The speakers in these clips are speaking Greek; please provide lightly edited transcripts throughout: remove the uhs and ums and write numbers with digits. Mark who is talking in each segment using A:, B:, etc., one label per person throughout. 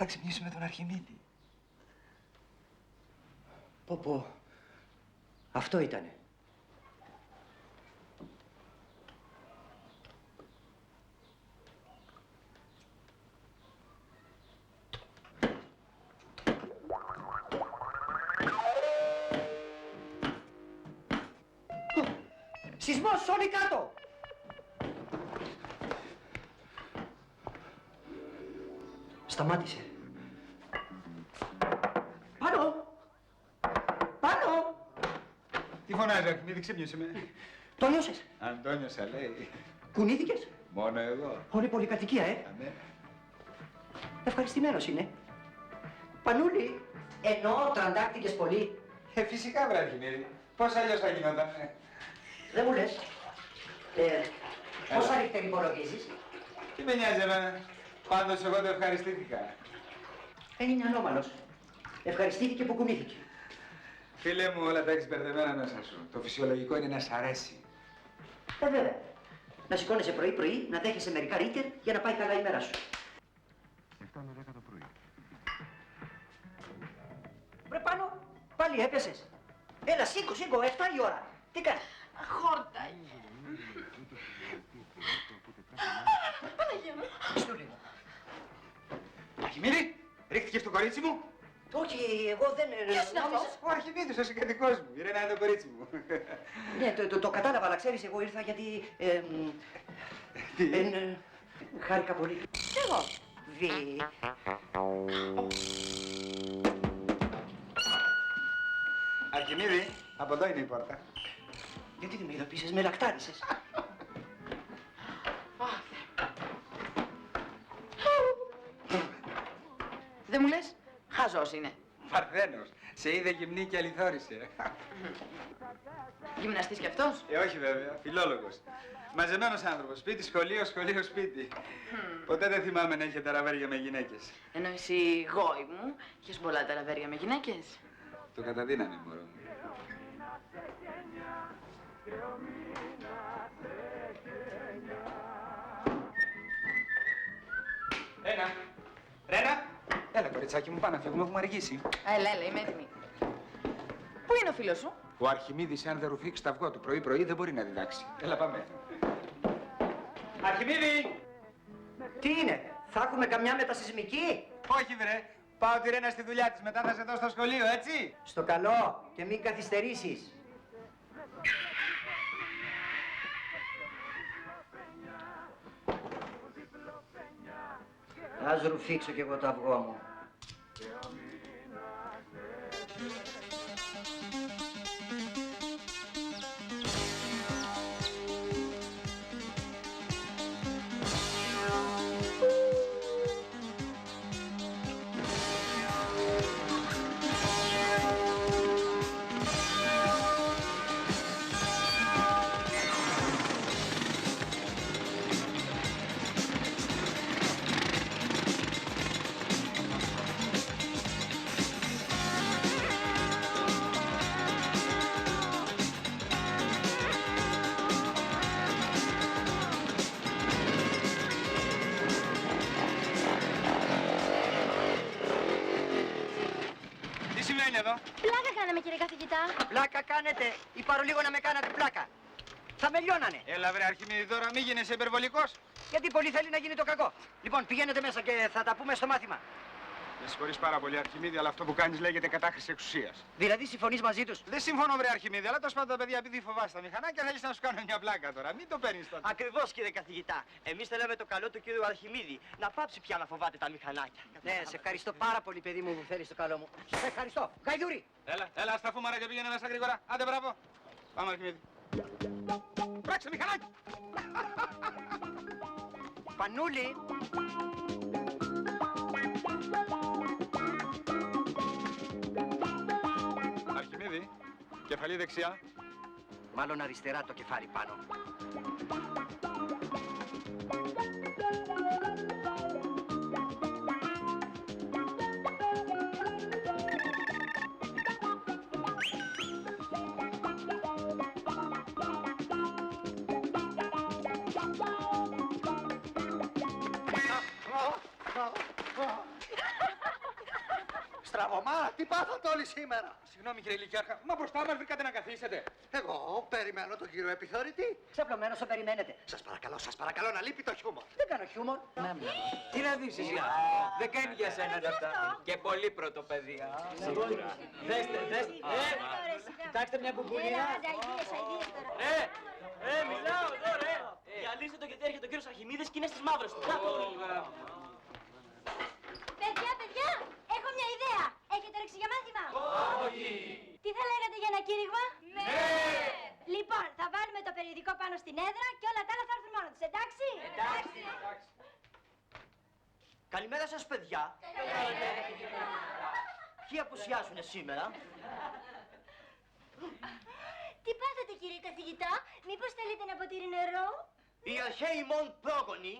A: Θα ξυπνήσουμε τον Αρχιμίδη. Πω. Αυτό ήτανε. Σεισμός, όλοι κάτω! Σταμάτησε. Πάνω!
B: Τι φωνάζει, Αρχιμίδη, ξύπνησε με.
A: Το νιώσες.
B: Αν το νιώσα, λέει.
A: Κουνήθηκες.
B: Μόνο εγώ.
A: Όλη πολυκατοικία,
B: Αμέ.
A: Ευχαριστημένος είναι. Πανούλη, εννοώ τραντάκτηκες πολύ.
B: Φυσικά, βρε Αρχιμίδη. Πώς αλλιώς θα γινόταν.
A: Δεν μου λες. Πόσα ρίχτερ υπολογίζεις.
B: Τι με νοιάζει εμένα. Πάντως εγώ το ευχαριστήθηκα.
A: Είναι ανώμαλος. Ευχαριστήθηκε που κουνήθηκε.
B: Φίλε μου, όλα τα έχεις μπερδεμένα μέσα σου. Το φυσιολογικό είναι να σ' αρέσει.
A: Βέβαια. Να σηκώνεσαι πρωί-πρωί, να δέχεσαι μερικά ρίτερ για να πάει καλά η μέρα σου.
C: 7 με 10 το πρωί.
A: Βρε πάνω, πάλι έπεσες. Έλα, σήκω, 7 η ώρα. Τι κάνεις.
D: Χόρτα. Παναγία μου.
A: Στο λίγο.
B: Αρχιμίδη, ρίχτηκες το κορίτσι μου.
A: Όχι, εγώ δεν...
D: Ποιος είναι αυτός?
B: Ο Αρχιμίδης, ο συγκατοικός μου. Η Ρένα είναι το κορίτσι μου.
A: Ναι, το κατάλαβα, αλλά ξέρεις, εγώ ήρθα γιατί...
B: Τι?
A: Χάρηκα πολύ.
D: Κι εγώ.
A: Βι.
B: Αρχιμίδη, από εδώ είναι η πόρτα.
A: Γιατί δεν με ειδοποίησες, με λακτάρισες.
D: Δεν μου λες, χαζός είναι.
B: Παρθένος. Σε είδε γυμνή και αληθόρισε.
D: Γυμναστής κι αυτός.
B: Όχι βέβαια, φιλόλογος. Μαζεμένος άνθρωπος. Σπίτι, σχολείο, σχολείο, σπίτι. Ποτέ δεν θυμάμαι να είχε ταραβέρια με γυναίκες.
D: Ενώ εσύ γόη μου, είχες πολλά ταραβέρια με γυναίκες.
B: Το καταδύναμε, μωρό μου. Ρένα! Έλα, κοριτσάκι μου, πάμε να φύγουμε, έχουμε αργήσει.
D: Έλα, είμαι έτοιμη. Πού είναι ο φίλος σου?
B: Ο Αρχιμίδης, αν δεν ρουφήξει τα αυγό του πρωί-πρωί, δεν μπορεί να διδάξει. Έλα, πάμε. Αρχιμίδη!
A: Τι είναι, θα έχουμε καμιά μετασυσμική.
B: Όχι, βρε. Πάω τη Ρένα στη δουλειά της, μετά θα σε δω στο σχολείο, έτσι.
A: Στο καλό και μην καθυστερήσεις. Ας ρουφήξω κι εγώ το αυγό μου.
B: είναι εδώ?
E: Πλάκα κάναμε, κύριε καθηγητά.
A: Πλάκα κάνετε ή πάρω λίγο να με κάνατε πλάκα. Θα με λιώνανε.
B: Έλα βρε Αρχιμίδη τώρα, μη γίνεσαι υπερβολικός.
A: Γιατί πολύ θέλει να γίνει το κακό. Λοιπόν, πηγαίνετε μέσα και θα τα πούμε στο μάθημα.
B: Με συγχωρείς πάρα πολύ Αρχιμίδη, αλλά αυτό που κάνεις λέγεται κατάχρηση εξουσίας.
A: Δηλαδή συμφωνείς μαζί τους.
B: Δεν συμφωνώ βρε Αρχιμίδη, αλλά τόσο πάντα τα παιδιά επειδή φοβάσαι τα μηχανάκια θέλεις να σου κάνω μια πλάκα τώρα. Μην το παίρνεις τότε.
F: Ακριβώς, κύριε καθηγητά. Εμείς θέλαμε το καλό του κύριου Αρχιμίδη. Να πάψει πια να φοβάται τα μηχανάκια.
A: Ναι, σε ευχαριστώ πάρα πολύ, παιδί μου, που θέλεις το καλό μου. Σε ευχαριστώ. Γαϊδούρη.
B: Έλα, στα φούμαρα και πήγαινε μέσα γρήγορα. Άντε, μπράβο. Πάμε, Αρχιμίδη. Πράξε, μηχανάκι!
A: Πανούλη.
B: Αρχιμίδη, κεφαλή δεξιά.
A: Μάλλον αριστερά το κεφάλι πάνω.
G: Στραβωμά, τι πάθατε όλοι σήμερα.
B: Συγγνώμη κύριε Λυκιάρχα, μα μπροστά μας βρήκατε να καθίσετε.
G: Εγώ περιμένω τον κύριο επιθεωρητή.
A: Ξαπλωμένος το περιμένετε.
G: Σας παρακαλώ να λείπει το χιούμορ.
A: Δεν κάνω χιούμορ.
H: Τι να δεις εσύ, δεν κάνει για σένα αυτά. Και πολύ πρωτοπαιδεία. Δέστε. Κοιτάξτε μια κουκουλιά.
F: Μιλάω εδώ, ρε. Διαλύστε το γιατί έρχεται ο κύριος Αρχιμίδης και είναι στις μαύρες του.
E: Παιδιά, έχω μια ιδέα. Έχετε όρεξη για μάθημα? Όχι. Τι θα λέγατε για ένα κήρυγμα? Ναι. Λοιπόν, θα βάλουμε το περιοδικό πάνω στην έδρα και όλα τα άλλα θα έρθουν μόνο τους, εντάξει? Εντάξει.
F: Καλημέρα σας, παιδιά. Ποιοι απουσιάζουνε σήμερα?
E: Τι πάθατε, κύριε καθηγητά? Μήπως θέλετε ένα ποτήρι νερό?
F: Οι αρχαίοι μον πρόγονοι.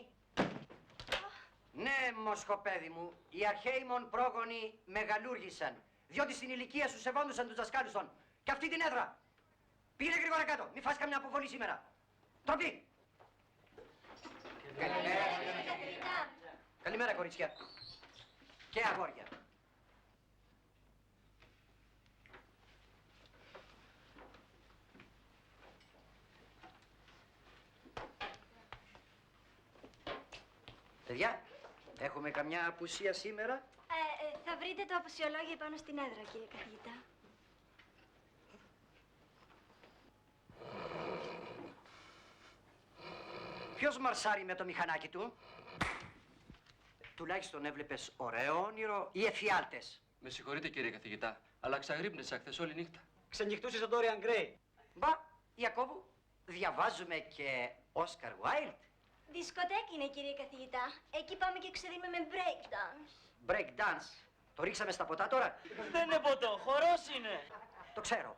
A: Ναι, μοσχοπέδι μου, οι αρχαίοι μον πρόγονοι μεγαλούργησαν, διότι στην ηλικία σου σεβόντουσαν τους δασκάλους των. Και αυτή την έδρα. Πήγαινε γρήγορα κάτω, μη φας καμιά αποβολή σήμερα. Τροπή. Καλημέρα, καθηγητά. Καλημέρα, κορίτσια. Και αγόρια. Παιδιά, έχουμε καμιά απουσία σήμερα?
E: Θα βρείτε το απουσιολόγιο πάνω στην έδρα, κύριε καθηγητά.
A: Ποιος μαρσάρει με το μηχανάκι του? Τουλάχιστον έβλεπες ωραίο όνειρο ή εφιάλτες?
I: Με συγχωρείτε κύριε καθηγητά, αλλά ξαγρύπνησα χθες όλη νύχτα.
F: Ξενυχτούσε στον Dorian Gray.
A: Μπα, Ιακώβου, διαβάζουμε και Όσκαρ Wilde.
E: Δισκοτέκι είναι, κύριε καθηγητά. Εκεί πάμε και ξεδίνουμε με break dance.
A: Break dance. Το ρίξαμε στα ποτά τώρα.
F: Δεν είναι ποτό, χορός είναι.
A: Το ξέρω.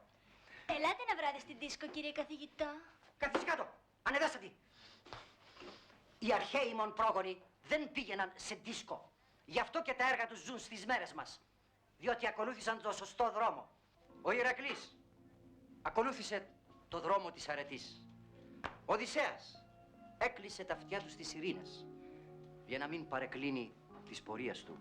E: Ελάτε να βράτε στην δίσκο, κύριε καθηγητά.
A: Καθίστε κάτω. Ανεδέστατη. Οι αρχαίοι μον πρόγονοι δεν πήγαιναν σε δίσκο. Γι' αυτό και τα έργα τους ζουν στις μέρες μας. Διότι ακολούθησαν το σωστό δρόμο. Ο Ηρακλής ακολούθησε το δρόμο της αρετής. Ο Οδυσσέας έκλεισε τα αυτιά του στις ειρήνες για να μην παρεκκλίνει της πορείας του.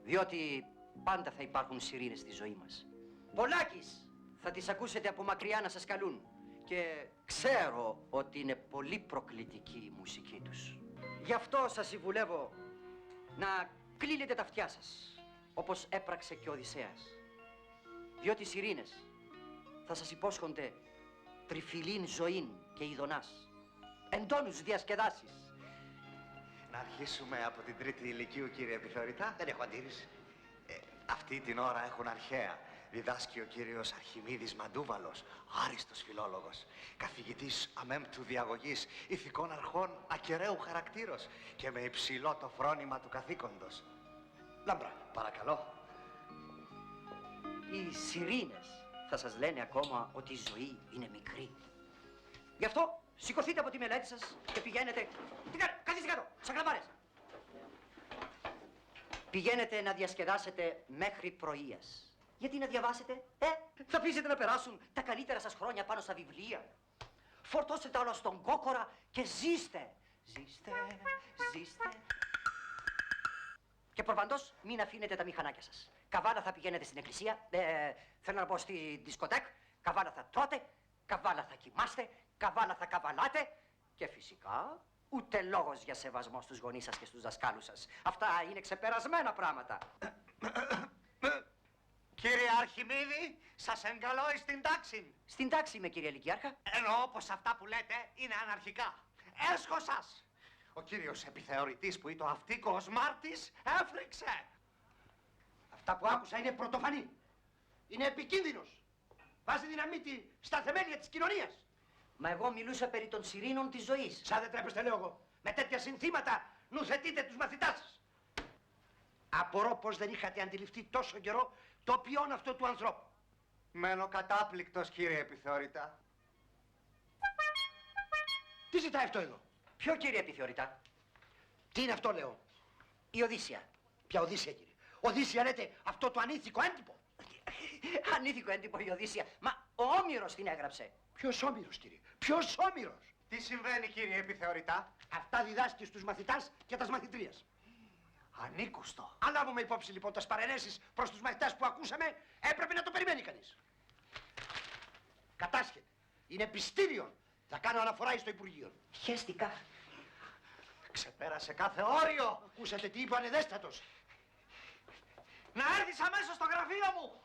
A: Διότι πάντα θα υπάρχουν σιρήνες στη ζωή μας. Πολάκης θα τις ακούσετε από μακριά να σας καλούν. Και ξέρω ότι είναι πολύ προκλητική η μουσική τους. Γι' αυτό σας συμβουλεύω να κλείνετε τα αυτιά σας, όπως έπραξε και ο Οδυσσέας. Διότι οι σιρήνες θα σας υπόσχονται τριφυλήν ζωήν και ειδονάς, εντόνους διασκεδάσεις.
G: Να αρχίσουμε από την τρίτη ηλικίου, κύριε επιθεωρητά. Δεν έχω αντίρρηση. Αυτή την ώρα έχουν αρχαία. Διδάσκει ο κύριος Αρχιμίδης Μαντούβαλος, άριστος φιλόλογος, καθηγητής αμέμπτου διαγωγής, ηθικών αρχών ακεραίου χαρακτήρος και με υψηλό το φρόνημα του καθήκοντος. Λαμπρά, παρακαλώ.
A: Οι σιρήνες θα σας λένε ακόμα ότι η ζωή είναι μικρή. Γι' αυτό σηκωθείτε από τη μελέτη σας και πηγαίνετε... Καθίστε κάτω, σαν κλαμπάρες. Πηγαίνετε να διασκεδάσετε μέχρι πρωίας. Γιατί να διαβάσετε, θα αφήσετε να περάσουν τα καλύτερα σας χρόνια πάνω στα βιβλία. Φορτώστε τα όλα στον κόκορα και ζήστε. Ζήστε, ζήστε. Και προφανώς μην αφήνετε τα μηχανάκια σας. Καβάλα θα πηγαίνετε στην εκκλησία, θέλω να πω στη δισκοτέκ, καβάλα θα τρώτε, καβάλα θα κοιμάστε, καβάλα θα καβαλάτε και φυσικά ούτε λόγος για σεβασμό στους γονείς σας και στους δασκάλους σας. Αυτά είναι ξεπερασμένα πράγματα.
G: Κύριε Αρχιμίδη, σας εγκαλώ στην τάξη.
A: Στην τάξη είμαι, κύριε Λυκιάρχα.
G: Εννοώ πως αυτά που λέτε είναι αναρχικά. Έσχο σας! Ο κύριος επιθεωρητής που ήταν ο αυτίκος Μάρτης έφρυξε.
J: Αυτά που άκουσα είναι πρωτοφανή. Είναι επικίνδυνος. Βάζει δυναμίτη στα θεμέλια της κοινωνίας.
A: Μα εγώ μιλούσα περί των σιρήνων της ζωής.
J: Σαν δεν τρέπεστε, λέω εγώ. Με τέτοια συνθήματα νουθετείτε τους μαθητάς σας. Απορώ πως δεν είχατε αντιληφθεί τόσο καιρό το ποιόν αυτό του ανθρώπου.
G: Μένω κατάπληκτος, κύριε επιθεωρητά.
J: Τι ζητάει αυτό εδώ?
A: Ποιο, κύριε επιθεωρητά?
J: Τι είναι αυτό, λέω?
A: Η Οδύσσια.
J: Ποια Οδύσσια, κύριε? Οδύσσια λέτε αυτό το ανήθικο έντυπο?
A: Ανήθικο έντυπο η Οδύσσια. Μα ο Όμηρος την έγραψε.
J: Ποιος Όμηρος, κύριε? Ποιος Όμηρος?
G: Τι συμβαίνει, κύριε επιθεωρητά?
J: Αυτά διδάσκει στους μαθητάς και τας μαθητρίας.
G: Ανήκουστο.
J: Αν λάβουμε υπόψη λοιπόν τας παρενέσεις προς τους μαθητάς που ακούσαμε, έπρεπε να το περιμένει κανείς. Κατάσχεται. Είναι πιστήριον. Θα κάνω αναφορά στο Υπουργείο.
A: Χαίστηκα.
G: Ξεπέρασε κάθε όριο.
J: Ακούσατε τι είπε ο ανεδέστατος?
G: Να έρθεις αμέσως στο γραφείο μου.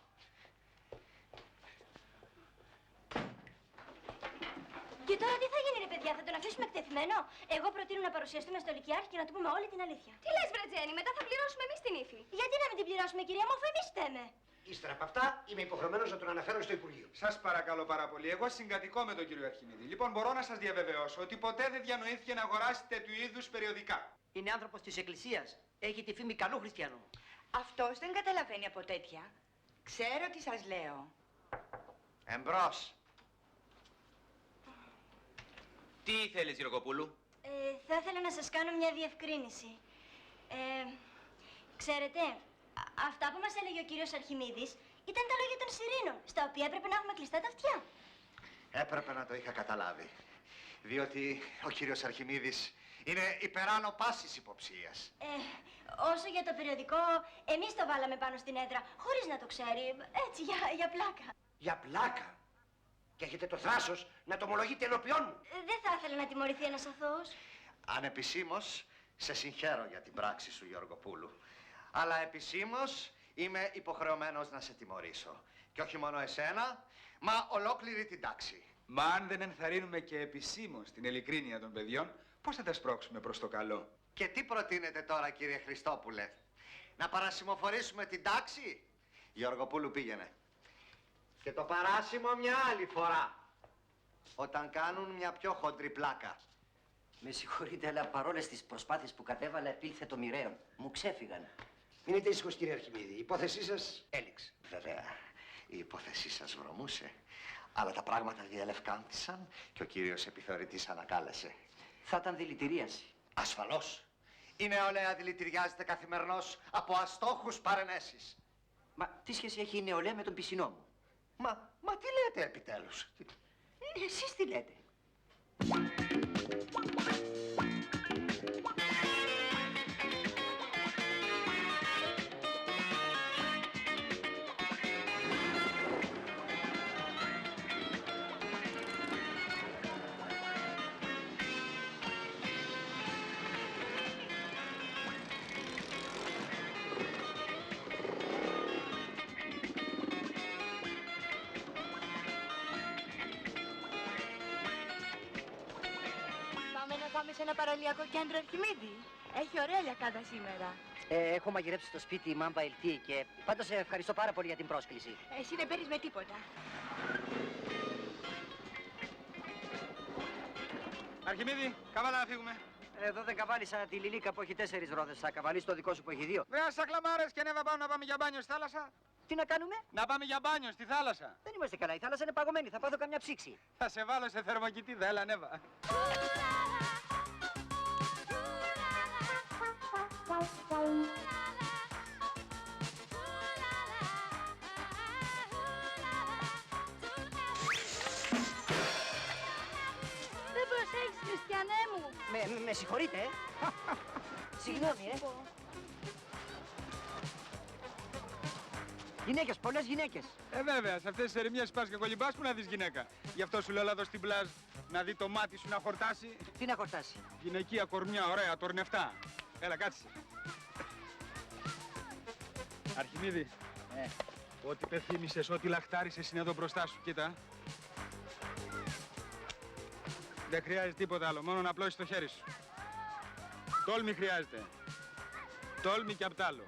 E: Και τώρα τι θα γίνει, ρε παιδιά, θα τον αφήσουμε εκτεθειμένο? Εγώ προτείνω να παρουσιαστούμε στο Λυκειάρχη και να του πούμε όλη την αλήθεια.
K: Τι λες, βρε Τζένι, μετά θα πληρώσουμε εμείς την ύφη.
E: Γιατί να μην την πληρώσουμε, κυρία μου, αφού εμείς φταίμε?
J: Ύστερα από αυτά είμαι υποχρεωμένος να τον αναφέρω στο Υπουργείο.
B: Σας παρακαλώ πάρα πολύ. Εγώ συγκατοικώ με τον κύριο Αρχιμίδη. Λοιπόν, μπορώ να σας διαβεβαιώσω ότι ποτέ δεν διανοήθηκε να αγοράσει τέτοιου είδους περιοδικά.
A: Είναι άνθρωπος της Εκκλησίας. Έχει τη φήμη καλού χριστιανού.
D: Αυτός δεν καταλαβαίνει από τέτοια. Ξέρω τι σας λέω.
G: Εμπρός.
H: Τι θέλεις, Γεωργοπούλου?
E: Θα ήθελα να σας κάνω μια διευκρίνηση. Ξέρετε, αυτά που μας έλεγε ο κύριος Αρχιμίδης ήταν τα λόγια των Σιρήνων, στα οποία έπρεπε να έχουμε κλειστά τα αυτιά.
G: Έπρεπε να το είχα καταλάβει. Διότι ο κύριος Αρχιμίδης είναι υπεράνω πάσης υποψίας.
E: Όσο για το περιοδικό, εμείς το βάλαμε πάνω στην έδρα, χωρίς να το ξέρει, έτσι, για πλάκα.
J: Για πλάκα. Και έχετε το θράσος να το ομολογείτε ενώπιόν μου.
E: Δεν θα ήθελα να τιμωρηθεί ένας αθώος.
G: Ανεπισήμως, σε συγχαίρω για την πράξη σου, Γεωργοπούλου. Αλλά επισήμως είμαι υποχρεωμένος να σε τιμωρήσω. Και όχι μόνο εσένα, μα ολόκληρη την τάξη.
B: Μα αν δεν ενθαρρύνουμε και επισήμως την ειλικρίνεια των παιδιών, πώς θα τα σπρώξουμε προς το καλό?
G: Και τι προτείνετε τώρα, κύριε Χριστόπουλε? Να παρασημοφορήσουμε την τάξη? Γεωργοπούλου, πήγαινε. Και το παράσημο μια άλλη φορά. Όταν κάνουν μια πιο χοντρή πλάκα.
A: Με συγχωρείτε, αλλά παρόλες τις προσπάθειες που κατέβαλα, επήλθε το μοιραίο. Μου ξέφυγαν.
J: Μείνετε ήσυχος, κύριε Αρχιμίδη. Η υπόθεσή σας έληξε.
G: Βέβαια, η υπόθεσή σας βρωμούσε. Αλλά τα πράγματα διαλευκάνθησαν και ο κύριος επιθεωρητής ανακάλεσε.
A: Θα ήταν δηλητηρίαση.
G: Ασφαλώς. Η νεολαία δηλητηριάζεται καθημερινώς από αστόχους παρενέσεις.
A: Μα τι σχέση έχει η νεολαία με τον πισινό μου?
G: Μα τι λέτε επιτέλους?
A: Εσείς τι λέτε?
K: Πάμε σε ένα παραλιακό κέντρο, Αρχιμίδη. Έχει ωραία λιακάδα σήμερα.
A: Έχω μαγειρέψει στο σπίτι η Μάμπα Ελτή και πάντως σε ευχαριστώ πάρα πολύ για την πρόσκληση.
K: Εσύ δεν παίρνεις με τίποτα.
B: Αρχιμίδη, καβάλα να φύγουμε.
A: Εδώ δεν καβάλισα τη Λιλίκα που έχει 4 ρόδες. Θα καβαλείς το δικό σου που έχει 2.
B: Βρέα σαν κλαμάρες και ανέβα πάνω να πάμε για μπάνιο στη θάλασσα.
A: Τι να κάνουμε?
B: Να πάμε για μπάνιο στη θάλασσα.
A: Δεν είμαστε καλά. Η θάλασσα είναι παγωμένη. Θα πάθω καμιά ψήξη.
B: Θα σε βάλω σε θερμοκοιτίδα, έλα ανέβα.
E: Δεν προσέχεις, Χριστιανέ μου.
A: Με συγχωρείτε, Συγγνώμη, Γυναίκες, πολλές γυναίκες.
B: Βέβαια, σε αυτές τις ερημιές πας και κολυμπάς, που να δεις γυναίκα. Γι' αυτό σου λέω, έλα εδώ στην πλάζ να δει το μάτι σου να χορτάσει.
A: Τι να χορτάσει?
B: Γυναικεία κορμιά, ωραία, τορνευτά. Έλα, κάτσε. Αρχιμίδη, ό,τι πεθύμησες, ό,τι λαχτάρισες είναι εδώ μπροστά σου, κοίτα. Δεν χρειάζεται τίποτα άλλο, μόνο να απλώσεις το χέρι σου. Τόλμη χρειάζεται. Τόλμη και απ' τ' άλλο.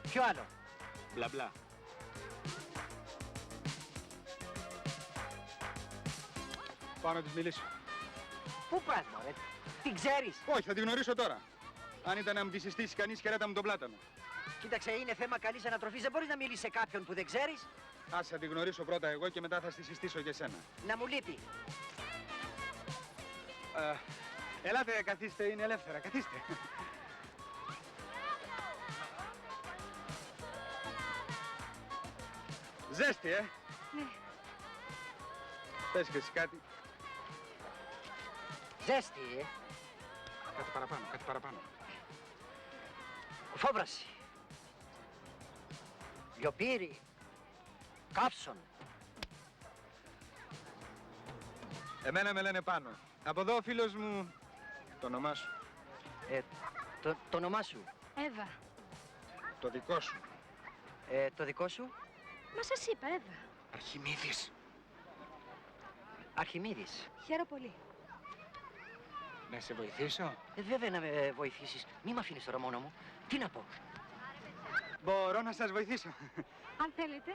A: Ποιο άλλο?
B: Μπλα μπλα. Πάω να της μιλήσω.
A: Πού πας, μωρέ? Την ξέρεις?
B: Όχι, θα τη γνωρίσω τώρα. Αν ήταν να μου τη συστήσει κανείς, κεράτα μου τον πλάτανο.
A: Κοίταξε, είναι θέμα καλής ανατροφής. Δεν μπορείς να μιλήσεις σε κάποιον που δεν ξέρεις.
B: Άσε, θα τη γνωρίσω πρώτα εγώ και μετά θα στη συστήσω και εσένα.
A: Να μου λείπει.
B: Ελάτε, καθίστε, είναι ελεύθερα, καθίστε. Ζέστη,
K: Ναι.
B: Πες και εσύ κάτι.
A: Ζέστη,
B: Κάτι παραπάνω, κάτι παραπάνω.
A: Φόβραση. Λιοπύρι. Καύσον.
B: Εμένα με λένε Πάνο. Από εδώ ο φίλος μου... Το όνομά σου.
A: Το όνομά σου.
K: Εύα.
B: Το δικό σου.
A: Το δικό σου.
K: Μα σας είπα, Εύα.
B: Αρχιμίδης.
A: Αρχιμίδης.
K: Χαίρομαι πολύ.
B: Να σε βοηθήσω.
A: Βέβαια να με βοηθήσεις. Μη με αφήνεις τώρα μόνο μου. Τι να πω?
B: Μπορώ να σας βοηθήσω.
K: Αν θέλετε.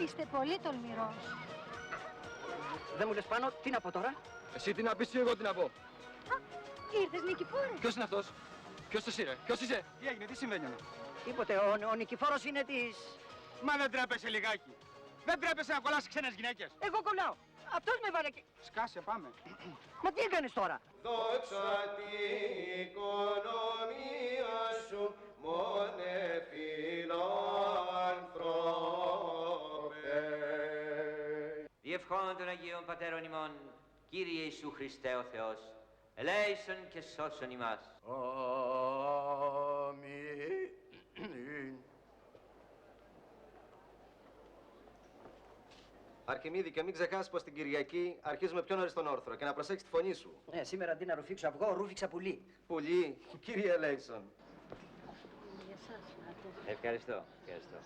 E: Είστε πολύ τολμηρός.
A: Δεν μου λες Πάνο, τι να πω τώρα?
I: Εσύ τι να πεις και εγώ τι να πω.
E: Ήρθες, Νικηφόρε.
I: Ποιος είναι αυτός? Ποιος εσύ ρε? Ποιος είσαι?
B: Τι έγινε, τι συμβαίνει?
A: Τίποτε, ο Νικηφόρος είναι της...
B: Μα δεν τρέπεσαι λιγάκι. Δεν τρέπεσαι να κολλάς ξένες γυναίκες.
A: Εγώ κολλάω. Αυτός με βάλε και...
B: Σκάσε, πάμε.
A: Μα τι έκανες τώρα?
G: Δόξα την οικονομία σου, μόνε φιλάνθρωπε.
H: Διευχών των Αγίων Πατέρων ημών, Κύριε Ιησού Χριστέ ο Θεός, ελέησον και σώσον ημάς.
G: Αμήν.
F: Αρχιμίδη, και μην ξεχάσεις πως την Κυριακή αρχίζουμε πιο νωρίς τον όρθρο και να προσέξεις τη φωνή σου.
A: Σήμερα αντί να ρουφήξω αυγό, ρούφηξα πουλί.
F: Πουλί, κύριε Λέισον.
H: Ευχαριστώ, ευχαριστώ.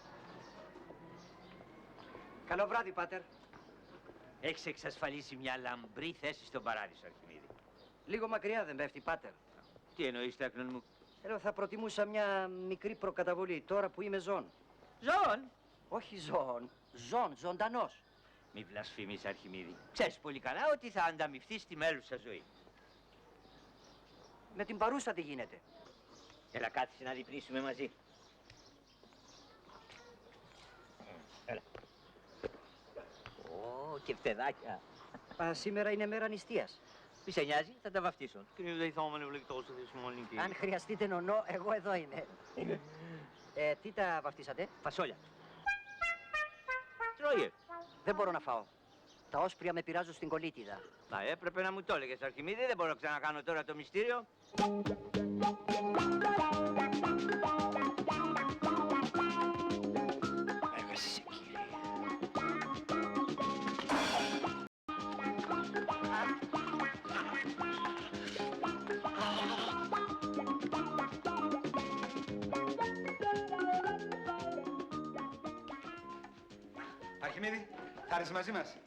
A: Καλό βράδυ, Πάτερ.
H: Έχεις εξασφαλίσει μια λαμπρή θέση στον παράδεισο, Αρχιμίδη.
A: Λίγο μακριά δεν πέφτει, Πάτερ.
H: Τι εννοείς, τέκνον μου?
A: Θα προτιμούσα μια μικρή προκαταβολή, τώρα που είμαι ζών.
H: Ζών!
A: Όχι ζών, ζωντανός.
H: Μη βλασφημείς, Αρχιμίδη. Ξέρεις πολύ καλά ότι θα ανταμυφθείς τη μέλουσα ζωή.
A: Με την παρούσα τι γίνεται?
H: Έλα, κάθισε να διπνήσουμε μαζί. Έλα. Ω, και φτεδάκια.
A: Σήμερα είναι μέρα νηστείας.
H: Μη σε νοιάζει, θα τα βαφτίσω.
A: Αν χρειαστείτε νονό, εγώ εδώ είμαι. Τι τα βαφτίσατε?
H: Φασόλια. Τρώγε.
A: Δεν μπορώ να φάω. Τα όσπρια με πειράζουν στην κολίτιδα.
H: Να, έπρεπε να μου το έλεγες, Αρχιμίδη. Δεν μπορώ να ξανακάνω τώρα το μυστήριο.
A: Έχασες, κύριε.
B: Αρχιμίδη, θα έρθεις μαζί μας.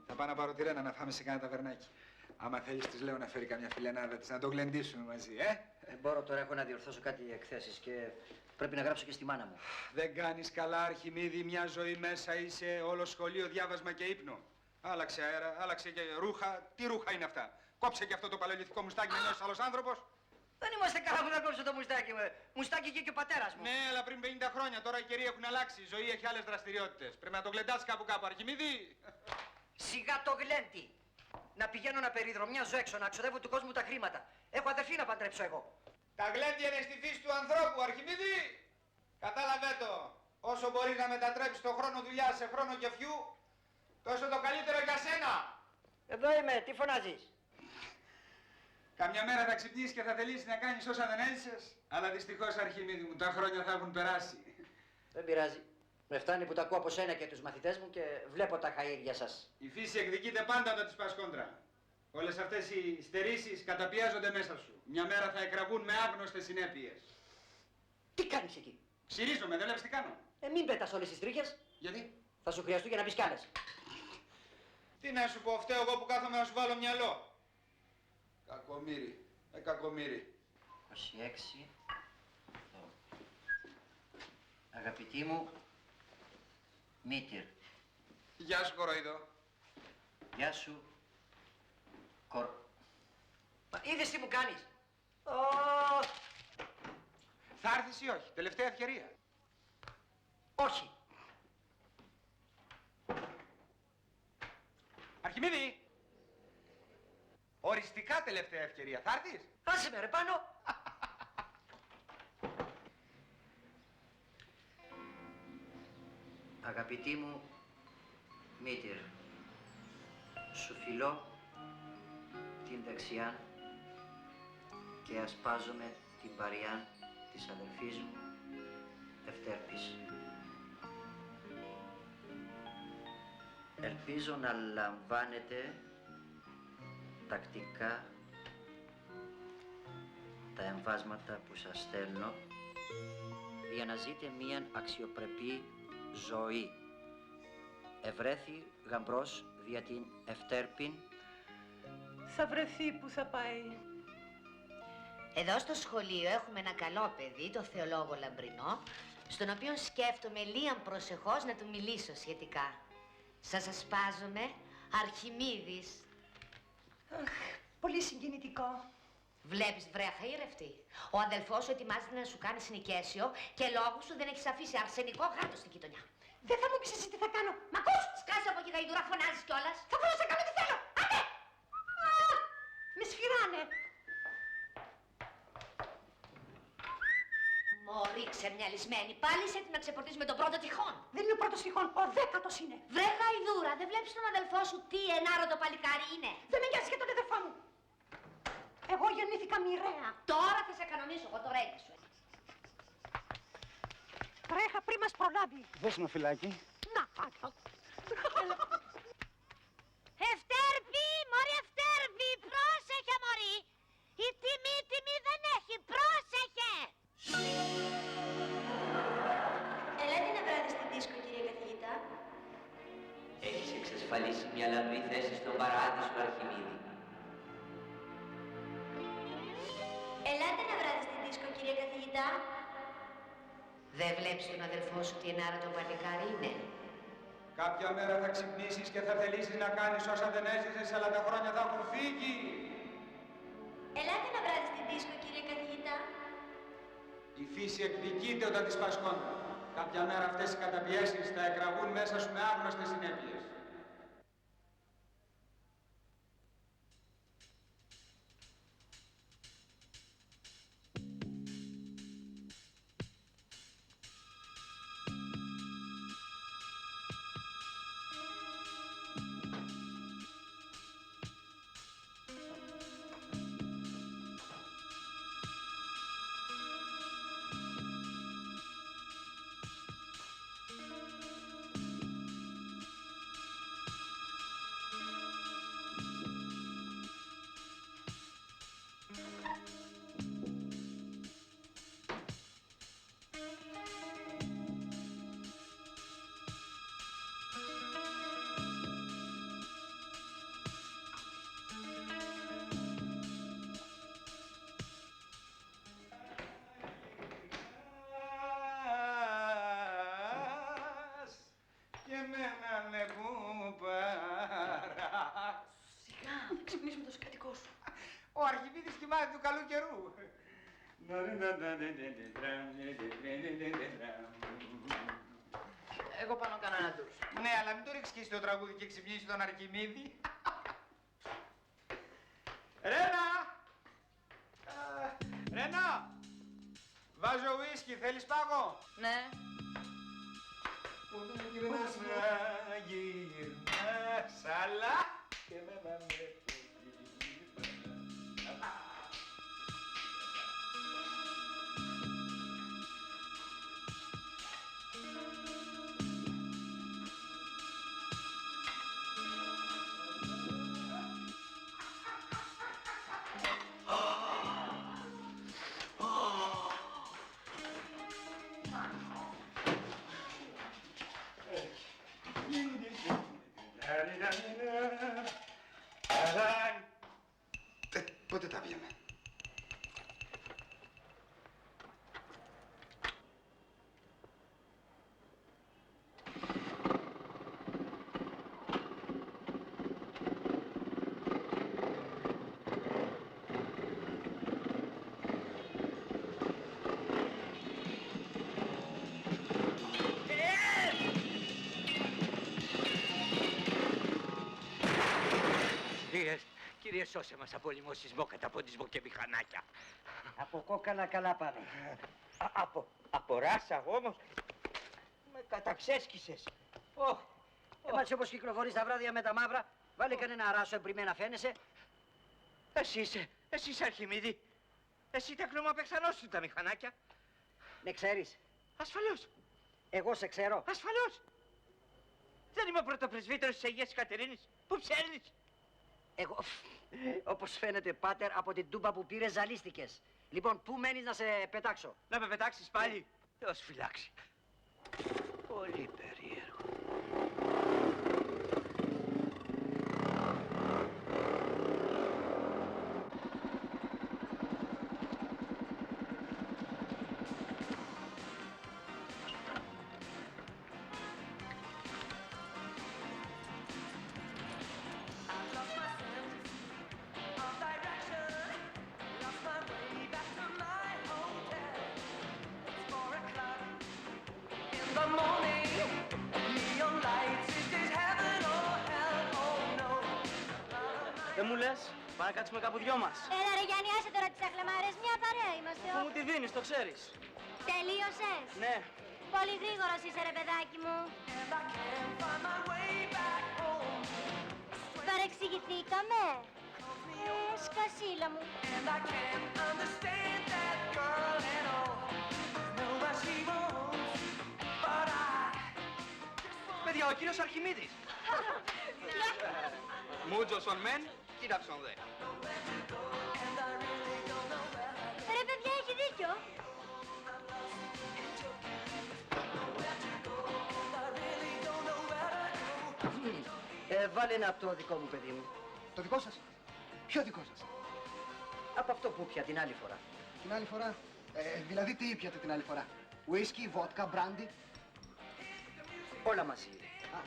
B: Θα πάω να πάρω τη Ρένα να φάμε σε κάνα ταβερνάκι. Άμα θέλεις, της λέω να φέρει καμιά φιλενάδα της, να το γλεντήσουμε μαζί,
A: Δεν μπορώ τώρα, έχω να διορθώσω κάτι εκθέσεις και πρέπει να γράψω και στη μάνα μου.
B: Δεν κάνεις καλά, Αρχιμίδη, μια ζωή μέσα είσαι, όλο σχολείο, διάβασμα και ύπνο. Άλλαξε αέρα, άλλαξε και ρούχα. Τι ρούχα είναι αυτά? Κόψε και αυτό το παλαιολιθικό μουστάκι να νιώσεις άλλος άνθρωπος.
A: Δεν είμαστε καλά που θα κόψω το μουστάκι μου. Μουστάκι είχε και ο πατέρας μου.
B: Ναι, αλλά πριν 50 χρόνια. Τώρα οι καιροί έχουν αλλάξει. Η ζωή έχει άλλες δραστηριότητες. Πρέπει να το γλεντάς κάπου κάπου. Αρχιμίδη.
A: Σιγά το γλέντι. Να πηγαίνω να περιδρομιάζω έξω, να ξοδεύω του κόσμου τα χρήματα. Έχω αδερφή να παντρέψω εγώ.
B: Τα γλέντια είναι στη φύση του ανθρώπου, Αρχιμίδη. Κατάλαβε το. Όσο μπορείς να μετατρέψεις το χρόνο δουλειά σε χρόνο κεφιού, τόσο το καλύτερο για σένα.
A: Εδώ είμαι, τι φωνάζεις?
B: Καμιά μέρα θα ξυπνήσεις και θα θελήσεις να κάνεις όσα δεν έζησες. Αλλά δυστυχώς, Αρχιμίδη μου, τα χρόνια θα έχουν περάσει.
A: Δεν πειράζει. Με φτάνει που τα ακούω από σένα και τους μαθητές μου και βλέπω τα χαΐρια σας.
B: Η φύση εκδικείται πάντα όταν της πας κόντρα. Όλες αυτές οι στερήσεις καταπιέζονται μέσα σου. Μια μέρα θα εκραβούν με άγνωστες συνέπειες.
A: Τι κάνεις εκεί?
B: Ξυρίζομαι, δεν βλέπεις τι κάνω.
A: Μην πέτας όλες τις τρίχες.
B: Γιατί?
A: Θα σου χρειαστούν για να πεις κι άλλες.
B: Τι να σου πω, φταίω εγώ που κάθομαι να σου βάλω μυαλό. Κακομοίρη, κακομοίρη.
A: 26. Αγαπητή μου, Μήτυρ.
B: Γεια σου, κοροϊδό.
A: Γεια σου, Μα είδες τι μου κάνεις?
B: Θα έρθεις ή όχι, τελευταία ευκαιρία.
A: Όχι.
B: Αρχιμίδη! Οριστικά τελευταία ευκαιρία. Θα έρθεις?
A: Άσε με ρε πάνω. Αγαπητή μου Μήτυρ, σου φιλώ την δεξιά και ασπάζομαι την παριά της αδελφής μου Ευτέρπης. Ελπίζω να λαμβάνετε τακτικά τα εμβάσματα που σας στέλνω για να ζείτε μία αξιοπρεπή ζωή. Ευρέθη γαμπρός δια την Ευτέρπην.
K: Θα βρεθεί που θα πάει.
L: Εδώ στο σχολείο έχουμε ένα καλό παιδί, το θεολόγο Λαμπρινό, στον οποίο σκέφτομαι λίγαν προσεχώς να του μιλήσω σχετικά. Σας ασπάζομαι, Αρχιμίδης.
E: Αχ, πολύ συγκινητικό.
L: Βλέπεις, βρε αχαήρευτη. Ο αδελφός σου ετοιμάζεται να σου κάνει συνοικέσιο και λόγω σου δεν έχεις αφήσει αρσενικό γάτο στην γειτονιά.
E: Δεν θα μου πεις εσύ τι θα κάνω. Μ' ακούς?
L: Σκάσε από εκεί γαϊδούρα, φωνάζεις κιόλας.
E: Θα βρω να σε κάνω τι θέλω. Άντε! Με σφυράνε.
L: Μωρή ξεμυαλισμένη, πάλι είσαι έτοιμη να ξεπορτίζουμε τον πρώτο τυχόν.
E: Δεν είναι ο πρώτος τυχόν, ο 10ος είναι.
L: Βρε γαϊδούρα, δεν βλέπεις τον αδελφό σου τι ενάρωτο παλικάρι είναι.
E: Δεν με νοιάζει για τον αδερφό μου. Εγώ γεννήθηκα μοιραία.
L: Τώρα θα σε κανονίσω εγώ το ρέγγι σου.
E: Τρέχα πριν μας προλάβει.
B: Δώσ' μου φυλάκι.
E: Να, άκου. Ευτέρπη, μωρή Ευτέρπη, πρόσεχε μωρή. Η τιμή δεν έχει, πρόσεχε.
K: Ελάτε να βράδυ στην δίσκο, κύριε καθηγητά.
A: Έχεις εξασφαλίσει μια λαμπρή θέση στον παράδεισο, Αρχιμίδη.
K: Ελάτε να βράδυ στην δίσκο, κύριε καθηγητά.
L: Δεν βλέπεις τον αδελφό σου τι ενάρωτο παλικάρι είναι.
B: Κάποια μέρα θα ξυπνήσεις και θα θελήσεις να κάνεις όσα δεν έζησες, αλλά τα χρόνια θα έχουν φύγει.
K: Ελάτε να βράδυ στην δίσκο, κύριε καθηγητά.
B: Η φύση εκδικείται όταν της πας κόντρα. Κάποια μέρα αυτές οι καταπιέσεις θα εκραβούν μέσα σου με άγνωστες συνέπειες.
D: ξυπνήσουμε το σκατικό σου.
B: Ο Αρχιμίδης κοιμάται του καλού καιρού.
H: Εγώ πάνω κανένα ντους.
B: Ναι, αλλά μην το ρίξεις και στο τραγούδι και ξυπνήσει τον Αρχιμίδη. Ρένα! Ρένα! Βάζω ουίσκι, θέλεις πάγο?
D: Ναι.
B: Γυρνάς, αλλά και με να με Πότε τα πιάμε?
H: Κύριε, σώσε μας από λιμοσισμό, καταποντισμό και μηχανάκια.
A: Από κόκαλα καλά πάνε.
H: Από ράσα όμως. Με καταξέσκησες.
A: Εμάς όπως κυκλοφορείς τα βράδια με τα μαύρα, βάλε κανένα ράσο εμπριμένα φαίνεσαι.
H: Εσύ είσαι Αρχιμίδη. Εσύ τα κλωμαπεχθανός σου τα μηχανάκια.
A: Με ξέρεις?
H: Ασφαλώς.
A: Εγώ σε ξέρω.
H: Ασφαλώς. Δεν είμαι ο πρωτοπρεσβύτερος της Αγίας Κατερίνης. Πού ψέρνεις?
A: Εγώ, όπως φαίνεται, πάτερ, από την τούμπα που πήρες ζαλίστηκες. Λοιπόν, πού μένεις να σε πετάξω?
H: Να με πετάξεις πάλι? Θεός φυλάξει. Πολύ περίεργο.
M: Δεν μου λες, πάμε να κάτσουμε κάπου δυο μας.
E: Έλα ρε Γιάννη, άσε τώρα τις αχλαμάρες, μια παρέα είμαστε.
M: Μου τη δίνεις, το ξέρεις.
E: Τελείωσες?
M: Ναι.
E: Πολύ γρήγορος είσαι ρε παιδάκι μου. Παρεξηγηθήκαμε. Σκασίλα μου.
H: Παιδιά, ο κύριος Αρχιμίδης. Μούτζοσον μεν, κοίταξον δε.
E: Ρε παιδιά, έχει δίκιο.
A: Βάλε ένα από το δικό μου, παιδί μου.
J: Το δικό σας? Ποιο δικό σας?
A: Από αυτό που πια την άλλη φορά.
J: Την άλλη φορά? Δηλαδή τι ήπιατε την άλλη φορά? Whisky, βότκα, μπράντι?
A: Όλα μαζί.
J: Α,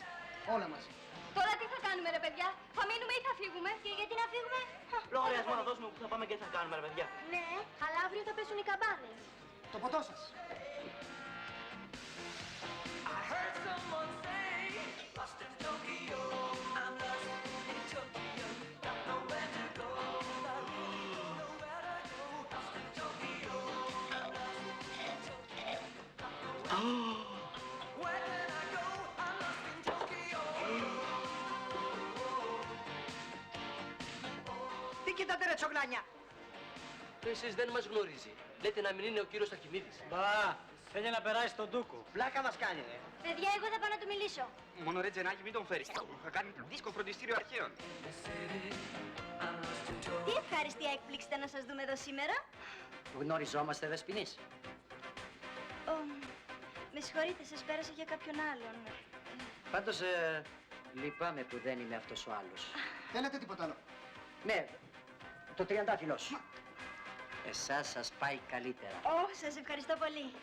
J: όλα μαζί.
E: Τώρα τι θα κάνουμε ρε παιδιά, θα μείνουμε ή θα φύγουμε? Και γιατί να φύγουμε?
M: Λογαριασμό να δώσουμε που θα πάμε και τι θα κάνουμε ρε παιδιά.
E: Ναι, αλλά αύριο θα πέσουν οι καμπάνες.
J: Το ποτό σας.
A: Τι κοιτάτε ρε τσογλάνια?
I: Εσείς δεν μας γνωρίζει. Λέτε να μην είναι ο κύριος Αρχιμίδης.
M: Μπα, θέλει να περάσει τον Τούκο.
J: Πλάκα μας κάνει,
E: Παιδιά, εγώ θα πάω να του μιλήσω.
H: Μόνο ρε Τζενάκη, μην τον φέρεις. Θα κάνει δίσκο φροντιστήριο αρχαίων.
E: Τι ευχάριστη έκπληξη ήταν να σας δούμε εδώ σήμερα.
A: Γνωριζόμαστε, Δεσποινής?
E: Με συγχωρείτε, σας πέρασα για κάποιον άλλον.
A: Πάντως, λυπάμαι που δεν είμαι αυτός ο άλλος.
J: Θέλετε τίποτα άλλο?
A: Ναι, το τριαντάφυλλο σου. Εσάς σας πάει καλύτερα.
E: Σας ευχαριστώ πολύ.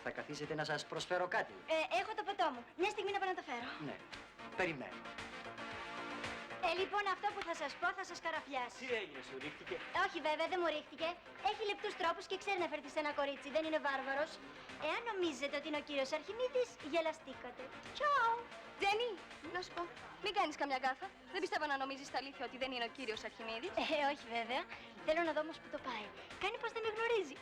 A: Θα καθίσετε να σας προσφέρω κάτι?
E: Έχω το ποτό μου. Μια στιγμή να πάω να το φέρω.
A: Ναι, περιμένω.
E: Λοιπόν, αυτό που θα σας πω θα σας καραφιάσει.
M: Τι έγινε, σου ρίχτηκε?
E: Όχι βέβαια, δεν μου ρίχτηκε. Έχει λεπτούς τρόπους και ξέρει να φερθεί σε ένα κορίτσι. Δεν είναι βάρβαρος. Εάν νομίζετε ότι είναι ο κύριος Αρχιμίδης, γελαστήκατε. Τσάου!
K: Τζένι, να σου πω, μην κάνεις καμιά γκάφα. Δεν πιστεύω να νομίζεις τα αλήθεια ότι δεν είναι ο κύριος Αρχιμίδης.
E: Όχι βέβαια. Θέλω να δω όμως που το πάει. Κάνει πως δεν με γνωρίζει.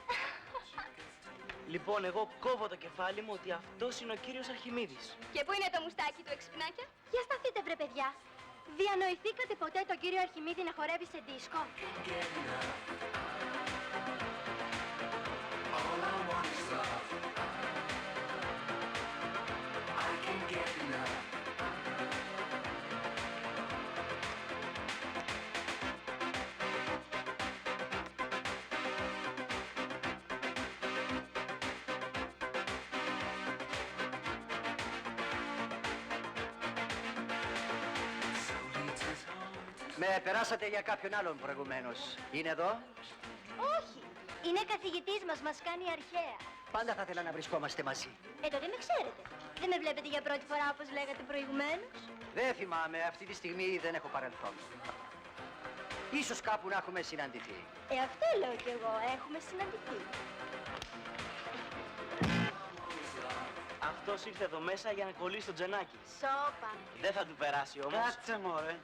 M: Λοιπόν, εγώ κόβω το κεφάλι μου ότι αυτός είναι ο κύριος Αρχιμίδης.
K: Και πού είναι το μουστάκι του εξυπνάκια?
E: Για σταθείτε βρε παιδιά. Διανοηθήκατε ποτέ τον κύριο Αρχιμίδη να χορεύει σε δίσκο?
A: Με περάσατε για κάποιον άλλον προηγουμένως. Είναι εδώ?
E: Όχι. Είναι καθηγητής μας, μας κάνει αρχαία.
A: Πάντα θα ήθελα να βρισκόμαστε μαζί.
E: Τότε με ξέρετε. Δεν με βλέπετε για πρώτη φορά όπως λέγατε προηγουμένως?
A: Δεν θυμάμαι, αυτή τη στιγμή δεν έχω παρελθόν. Ίσως κάπου να έχουμε συναντηθεί.
E: Αυτό λέω κι εγώ, έχουμε συναντηθεί.
M: Αυτός ήρθε εδώ μέσα για να κολλήσει το τζενάκι.
E: Σόπα.
M: Δεν θα του περάσει όμως.
H: Κάτσε μωρέ.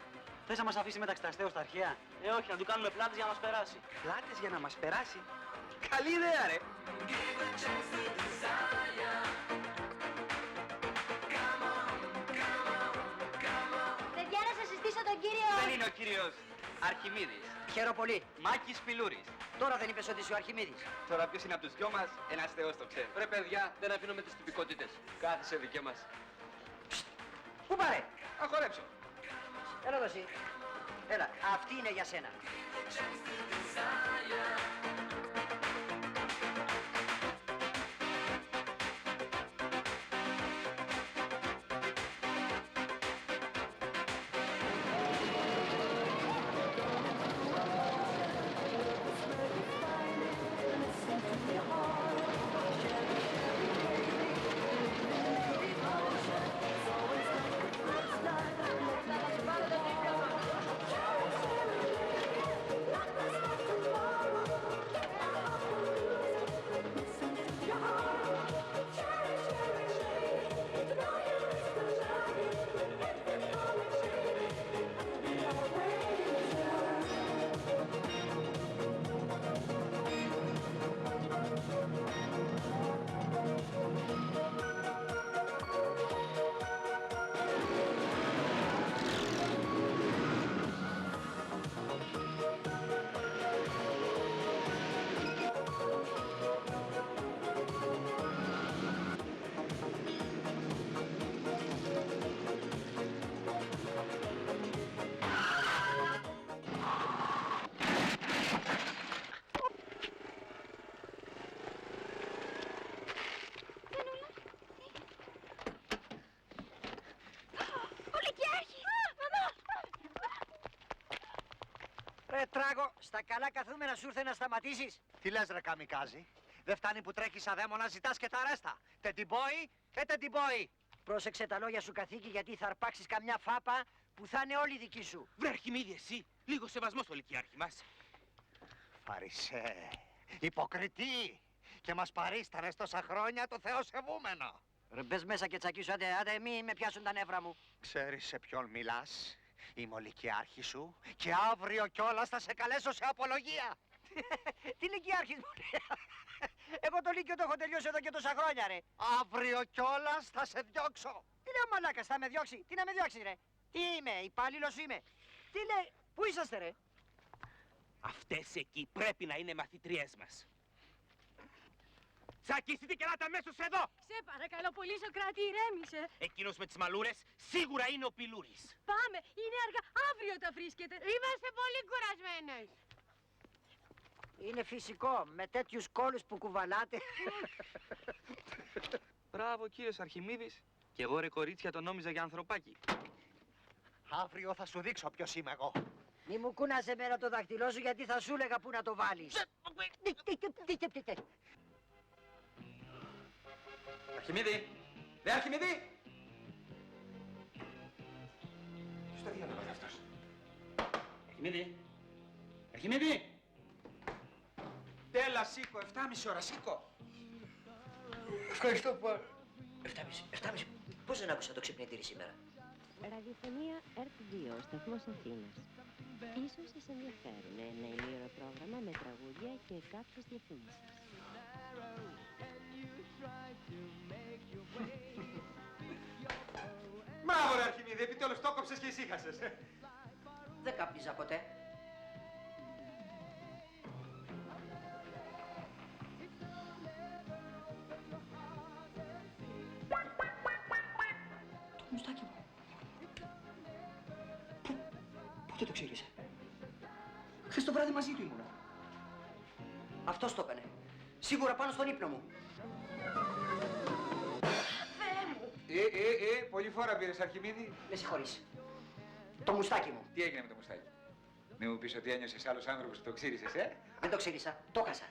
H: Θες να μας αφήσει μεταξύ τα αστέω στα αρχαία?
M: Όχι, να του κάνουμε πλάτες για να μας περάσει.
H: Πλάτες για να μας περάσει? Καλή ιδέα ρε.
E: Παιδιά, να σας συστήσω τον κύριο...
H: Δεν είναι ο κύριος Αρχιμίδης.
A: Χαίρομαι πολύ.
H: Μάκης Φιλούρης.
A: Τώρα δεν είπες ότι είσαι ο Αρχιμίδης?
H: Τώρα ποιος είναι από τους δυο μας, ένας θεός το ξέρει.
I: Ρε παιδιά, δεν αφήνουμε τις τυπικότητες. Κάθισε δικέ μας.
A: Πού πάρε?
H: Να χορέψω.
A: Έλα εδώ εσύ. Έλα, αυτή είναι για σένα. Ρε Τράγο, στα καλά καθούμενα σου ήρθε να σταματήσεις.
J: Τι λες ρε καμικάζι? Δεν φτάνει που τρέχεις σαν δαίμονα, ζητάς και τα αρέστα. Τεντιμπόι, τεντιμπόι.
A: Πρόσεξε τα λόγια σου καθήκη, γιατί θα αρπάξεις καμιά φάπα που θα είναι όλη δική σου.
H: Βρε Αρχιμίδη εσύ, λίγο σεβασμό στο λυκειάρχη μας.
J: Φαρισέ, υποκριτή. Και μας παρίστανες τόσα χρόνια το Θεό σεβούμενο.
A: Ρε μπες μέσα και τσακίσου, άντε μη με πιάσουν τα νεύρα μου.
J: Ξέρεις σε ποιον μιλάς? Είμαι ο λυκειάρχης σου και αύριο κιόλας θα σε καλέσω σε απολογία.
A: Τι λυκειάρχης μου λέει? Εγώ το λύκειο το έχω τελειώσει εδώ και τόσα χρόνια ρε.
J: Αύριο κιόλας θα σε διώξω.
A: Τι λέει ο μαλάκας, θα με διώξει? Τι να με διώξει ρε? Τι είμαι, υπάλληλος είμαι? Τι λέει, πού είσαστε ρε?
H: Αυτές εκεί πρέπει να είναι μαθητριές μας. Τσακιστείτε και ελάτε αμέσως εδώ!
K: Σε παρακαλώ πολύ, Σοκράτη, ηρέμησε.
H: Εκείνος με τις μαλούρες σίγουρα είναι ο Πιλούρης.
K: Πάμε, είναι αργά, αύριο τα βρίσκεται. Είμαστε πολύ κουρασμένες.
A: Είναι φυσικό, με τέτοιους κόλους που κουβαλάτε.
H: Μπράβο κύριος Αρχιμίδης. Κι εγώ ρε κορίτσια το νόμιζα για ανθρωπάκι.
J: Αύριο θα σου δείξω ποιος είμαι εγώ.
A: Μη μου κούνασε μέρα το δαχτυλό σου, γιατί θα σου έλεγα πού να το βάλεις.
H: Αρχιμίδη! Δε Αρχιμίδη! Ποιος το διάλογο αυτός?
B: Αρχιμίδη. Αρχιμίδη. Τέλα, σήκω. 7,5 ώρα, σήκω.
A: Ευχαριστώ πολύ. 7,5. Πώς δεν άκουσα το ξυπνητήρι σήμερα.
N: Ραδιοφωνία ΕΡΤ2, σταθμός Αθήνας. Ίσως σας ενδιαφέρουν ένα ημίωρο πρόγραμμα με τραγούδια και κάποιες διαφήμισεις.
B: Μπράβο, ρε Αρχιμίδη, επιτέλους το κόψες και ησύχασες.
A: Δεν κάπνιζα ποτέ. Το μουστάκι μου. Πότε το ξύρισε. Χθες το βράδυ μαζί του ήμουνα. Αυτός το έκανε. Σίγουρα πάνω στον ύπνο μου.
B: Πολύ φορά πήρες Αρχιμίδη.
A: Με συγχωρείς. Το μουστάκι μου.
B: Τι έγινε με το μουστάκι? Μη μου πεις ότι ένιωσες άλλος άνθρωπος που το ξύρισες,
A: Δεν το ξύρισα. Το χάσα.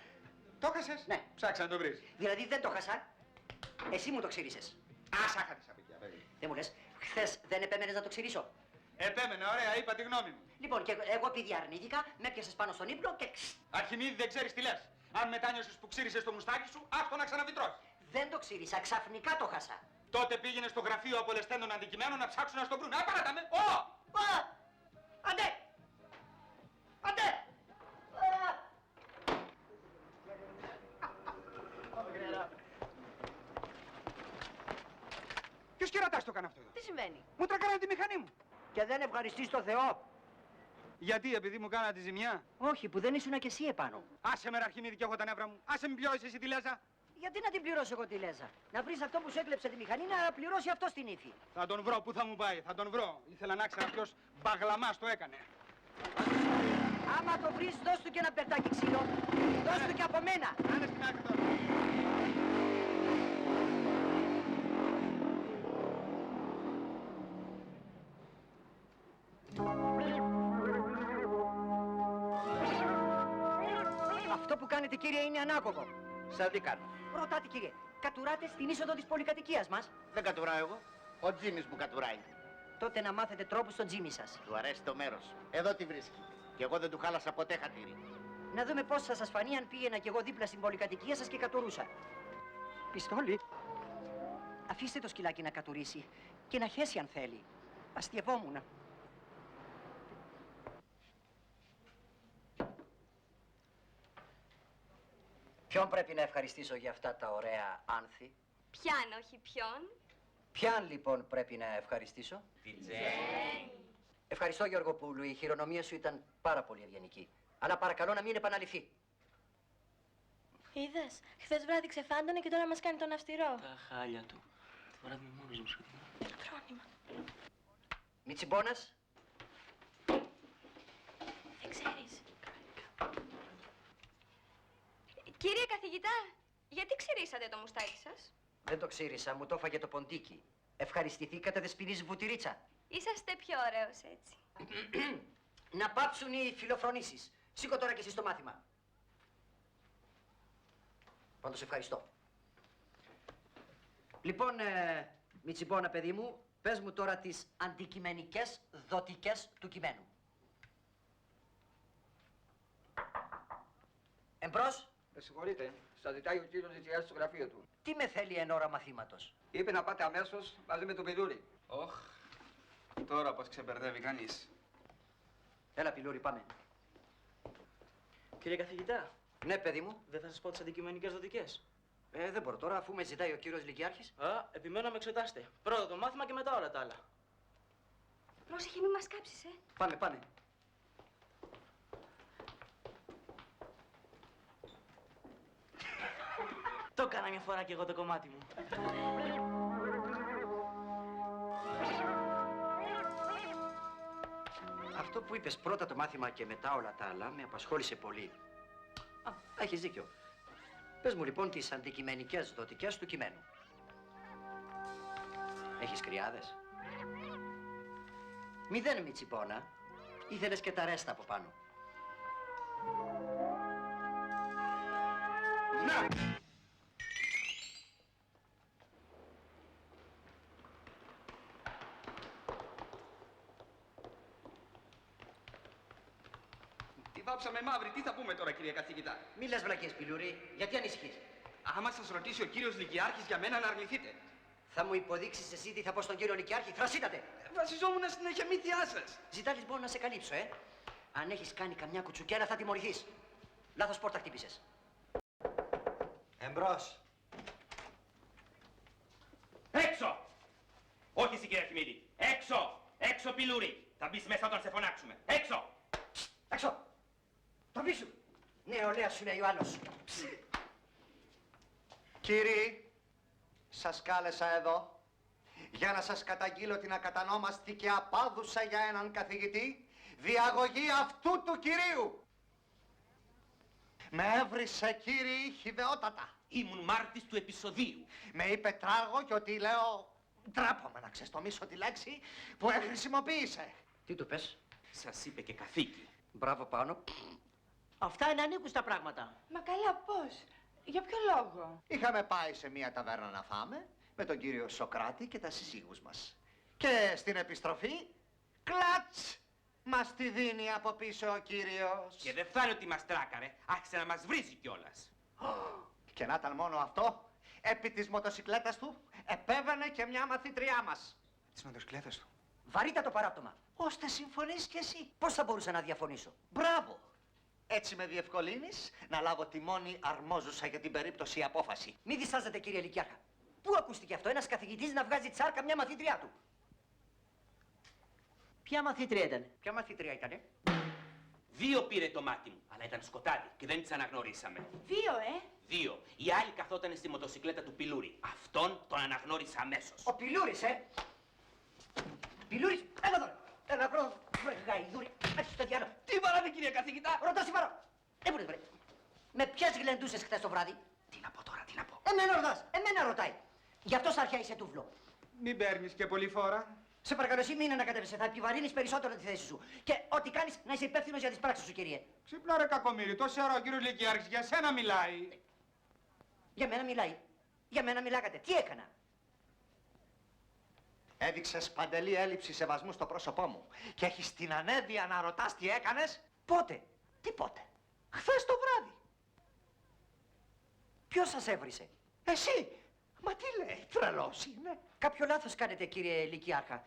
B: Το χάσες?
A: Ναι.
B: Ψάξα να το βρεις.
A: Δηλαδή δεν το χάσα. Εσύ μου το ξύρισες.
B: Άσα χάτης από εκεί, παιδί.
A: Δεν μου λες, χθες δεν επέμενες να το ξυρίσω.
B: Επέμενα, ωραία, είπα τη γνώμη μου.
A: Λοιπόν, και εγώ επειδή αρνήθηκα, με πιάσες πάνω στον ύπνο και
B: Αρχιμίδη, δεν ξέρεις τι λες. Αν μετάνιωσες που ξύρισες το μουστάκι σου, άστο να ξαναβιτρώσει.
A: Δεν το ξύρισα, ξαφνικά το χάσα.
B: Τότε πήγαινε στο γραφείο απολεσθέντων αντικειμένων να ψάξουν να στο βρουν. Απαράτα με!
A: Αντέ! Αντέ!
B: Ποιος κερατάς το έκανε αυτό εδώ?
L: Τι συμβαίνει?
B: Μου τρακάρανε τη μηχανή μου.
A: Και δεν ευχαριστείς το Θεό.
B: Γιατί, επειδή μου κάνατε τη ζημιά?
A: Όχι, που δεν ήσουν κι εσύ επάνω.
B: Άσε με, ρε Αρχιμίδη, και έχω τα νεύρα μου. Άσε με πληρώσεις εσύ τη λέζα.
A: Γιατί να την πληρώσω εγώ τη λέζα. Να βρεις αυτό που σου έκλεψε τη μηχανή να πληρώσει αυτό στην ύφη.
B: Θα τον βρω, πού θα μου πάει, θα τον βρω. Ήθελα να ξέρω ποιος μπαγλαμάς το έκανε.
A: Άμα το βρεις, δώσ' του και ένα περτάκι ξύλο. Δώσ' του και από μένα.
B: Άνε στην άκρη τώρα.
A: Αυτό που κάνετε, κύριε, είναι ανάκοβο.
J: Σαν τι κάνω?
A: Ρωτάτε, κύριε, κατουράτε στην είσοδο της πολυκατοικίας μας.
J: Δεν κατουράω εγώ. Ο Τζίμις μου κατουράει.
A: Τότε να μάθετε τρόπους στον Τζίμι σας.
J: Του αρέσει το μέρος. Εδώ τη βρίσκει. Και εγώ δεν του χάλασα ποτέ χατήρι.
A: Να δούμε πώς θα σας φανεί αν πήγαινα κι εγώ δίπλα στην πολυκατοικία σας και κατουρούσα. Πιστόλι. Αφήστε το σκυλάκι να κατουρίσει και να χέσει αν θέλει. Αστειευόμουνα. Ποιον πρέπει να ευχαριστήσω για αυτά τα ωραία άνθη?
K: Ποιαν, όχι ποιον.
A: Ποιαν λοιπόν πρέπει να ευχαριστήσω?
H: Την Τζέννη.
A: Ευχαριστώ, Γιώργοπούλου. Η χειρονομία σου ήταν πάρα πολύ ευγενική. Αλλά παρακαλώ να μην επαναληφθεί.
E: Είδες, χθες βράδυ ξεφάντωνε και τώρα μας κάνει τον αυστηρό.
M: Τα χάλια του. Το βράδυ είμαι μόνος μου σχετικά.
E: Φρόνημα.
A: Μιτσιμπόνας.
E: Δεν ξέρεις.
K: Κύριε καθηγητά, γιατί ξυρίσατε το μουστάκι σας?
A: Δεν το ξύρισα, μου το έφαγε το ποντίκι. Ευχαριστηθήκατε δεσποινής βουτυρίτσα.
K: Είσαστε πιο ωραίος έτσι.
A: Να πάψουν οι φιλοφρονήσεις. Σήκω τώρα και εσύ στο μάθημα. Πάντως ευχαριστώ. Λοιπόν, Μιτσιμπόνα, παιδί μου, πες μου τώρα τις αντικειμενικές δοτικές του κειμένου. Εμπρός.
H: Με συγχωρείτε, σας ζητάει ο κύριος Ζητιάς στο γραφείο του.
A: Τι με θέλει εν ώρα μαθήματος?
H: Είπε να πάτε αμέσως μαζί με τον Πιλούρη.
B: Ωχ, τώρα πως ξεμπερδεύει κανείς.
A: Έλα, Πιλούρη, πάμε.
M: Κύριε καθηγητά,
A: Ναι, παιδί μου.
M: δεν θα σας πω τις αντικειμενικές δοτικές.
A: Δεν μπορώ τώρα, αφού με ζητάει ο κύριος Λυκειάρχης.
M: Επιμένω να με εξετάσετε. Πρώτα το μάθημα και μετά όλα τα άλλα.
K: Πρόσεχε, μη μας κάψεις,
A: Πάμε, πάμε.
M: Το έκανα μια φορά κι εγώ το κομμάτι μου.
A: Αυτό που είπες πρώτα το μάθημα και μετά όλα τα άλλα με απασχόλησε πολύ. Έχεις δίκιο. Πες μου λοιπόν τις αντικειμενικές δοτικές του κειμένου. Έχεις κρυάδες? Μηδέν, Μιτσιμπόνα. Ήθελες και τα ρέστα από πάνω. Να!
B: βάψαμε μαύρη. Τι θα πούμε τώρα, κύριε καθηγητά?
A: Μη λες βλακίες, Πιλουρί. Γιατί ανησυχείς?
B: Άμα σας ρωτήσει ο κύριος Λυκειάρχης για μένα, να αρνηθείτε.
A: Θα μου υποδείξεις εσύ τι θα πω στον κύριο Λυκειάρχη. Θρασίτατε!
B: Βασιζόμουν στην εχεμήθειά σας.
A: Ζητά λοιπόν να σε καλύψω, Αν έχεις κάνει καμιά κουτσουκέρα θα τιμωρηθείς. Λάθος πόρτα χτύπησες.
G: Εμπρός.
O: Έξω! Όχι εσύ, κύριε Αρχιμίδη. Έξω! Έξω, Πιλούρι! Θα μπεις μέσα όταν σε φωνάξουμε. Έξω!
A: Έξω! Το πίσω! Νεολαία σου λέει ο άλλος.
G: Κύριοι, σας κάλεσα εδώ για να σας καταγγείλω την ακατανόμαστη και απάδουσα για έναν καθηγητή διαγωγή αυτού του κυρίου. Με έβρισε, κύριοι, χυδαιότατα.
O: Ήμουν μάρτης του επεισοδίου.
G: Με είπε τράγω και ότι λέω... Ντράπομαι να ξεστομίσω τη λέξη που χρησιμοποίησε.
A: Τι του πες?
O: Σας είπε και καθήκη.
A: Μπράβο πάνω. Αυτά είναι ανήκουστα πράγματα.
D: Μα καλά πώς? Για ποιο λόγο?
G: Είχαμε πάει σε μια ταβέρνα να φάμε με τον κύριο Σοκράτη και τα συζύγους μας. Και στην επιστροφή, κλατς! Μας τη δίνει από πίσω ο κύριος.
O: Και δεν φτάνει ότι μας τράκαρε, άρχισε να μας βρίζει κιόλας.
G: Και να ήταν μόνο αυτό, επί της μοτοσικλέτας του επέβαινε και μια μαθήτριά μας.
B: Της μοτοσικλέτας του.
A: Βαρύτατο παράπτωμα.
G: Ώστε συμφωνείς κι εσύ.
A: Πώς θα μπορούσα να διαφωνήσω?
G: Μπράβο. Έτσι με διευκολύνεις να λάβω τη μόνη αρμόζουσα για την περίπτωση απόφαση.
A: Μη διστάζετε, κύριε Λυκειάρχα. Πού ακούστηκε αυτό, ένας καθηγητής να βγάζει τσάρκα μια μαθήτριά του? Ποια μαθήτρια ήταν? Ποια μαθήτρια ήτανε?
O: 2 πήρε το μάτι μου, αλλά ήταν σκοτάδι και δεν τις αναγνωρίσαμε.
D: 2,
O: 2. Η άλλη καθόταν στη μοτοσικλέτα του Πιλούρι. Αυτόν τον αναγνώρισα αμέσως.
A: Ο Πιλούρης, Πιλούρης, έλα εδώ. Έλα, βρω, γαϊδούρι. Άρχισε το διάλογο.
O: Τι βαράνε, κύριε καθηγητά?
A: Ρωτάς τι βαρώ. Μπορείς, βρε. Με ποιες γλεντούσες χθες το βράδυ?
O: Τι να πω τώρα, τι να πω?
A: Εμένα ρωτάς, εμένα ρωτάει. Γι' αυτό σ' αρχαία είσαι τούβλο.
B: Μην παίρνεις και πολύ φόρα.
A: Σε παρακαλώ, εσύ μην ανακατεύεσαι. Θα επιβαρύνεις περισσότερο τη θέση σου. Και ό,τι κάνεις να είσαι υπεύθυνος για τις πράξεις σου, κύριε.
B: Ξύπνα ρε κακομοίρη, τόση ώρα ο κύριος Λυκειάρχης για σένα μιλάει.
A: Για μένα μιλάει. Για μένα μιλάγατε. Τι έκανα?
G: Έδειξες παντελή έλλειψη σεβασμού στο πρόσωπό μου και έχεις την ανέδεια να ρωτάς τι έκανες.
A: Πότε?
G: Τι πότε? Χθες το βράδυ.
A: Ποιος σας έβρισε?
G: Εσύ. Μα τι λέει, τρελός είναι.
A: Κάποιο λάθος κάνετε, κύριε Λυκειάρχα.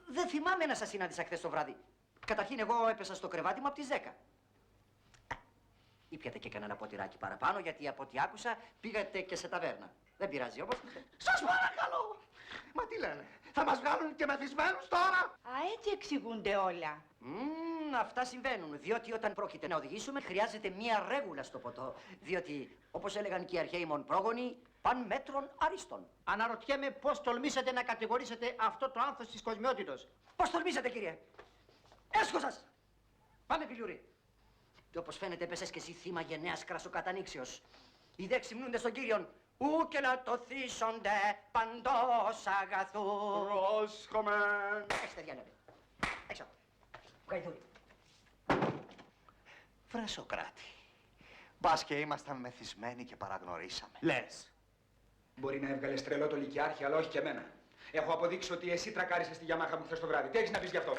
A: Δεν θυμάμαι να σας συνάντησα χθες το βράδυ. Καταρχήν, εγώ έπεσα στο κρεβάτι μου από τις 10. Ήπιατε και κανένα ποτηράκι παραπάνω, γιατί από ό,τι άκουσα πήγατε και σε ταβέρνα. Δεν πειράζει, όπως.
G: Σας παρακαλώ. Μα τι λένε, θα μας βγάλουν και μεθυσμένους τώρα.
D: Α, έτσι εξηγούνται όλα.
A: Αυτά συμβαίνουν, διότι όταν πρόκειται να οδηγήσουμε χρειάζεται μία ρέγουλα στο ποτό. Διότι, όπως έλεγαν και οι αρχαίοι μον πρόγονοι, παν μέτρων αριστών.
J: Αναρωτιέμαι πώς τολμήσατε να κατηγορήσετε αυτό το άνθος της κοσμιότητος.
A: Πώς τολμήσατε, κύριε? Έσχο σας! Πάμε, Πιλούρι. Και όπως φαίνεται έπεσες και εσύ θύμα γενναίας κρασοκατανήξεως. Οι δε ξυμνούνται στον Κύριον. Ου και λατωθήσονται παντός αγαθού.
B: Πρόσχομαι.
A: Έχετε διάλεγε. Έξω. Γαϊδούρι.
G: Βρε Σοκράτη, μπας και ήμασταν μεθυσμένοι και παραγνωρίσαμε.
O: Λες.
B: Μπορεί να έβγαλες τρελό το Λυκειάρχη, αλλά όχι και εμένα. Έχω αποδείξει ότι εσύ τρακάρισες τη Γιαμάχα μου χθες το βράδυ. Τι έχεις να πεις γι' αυτό?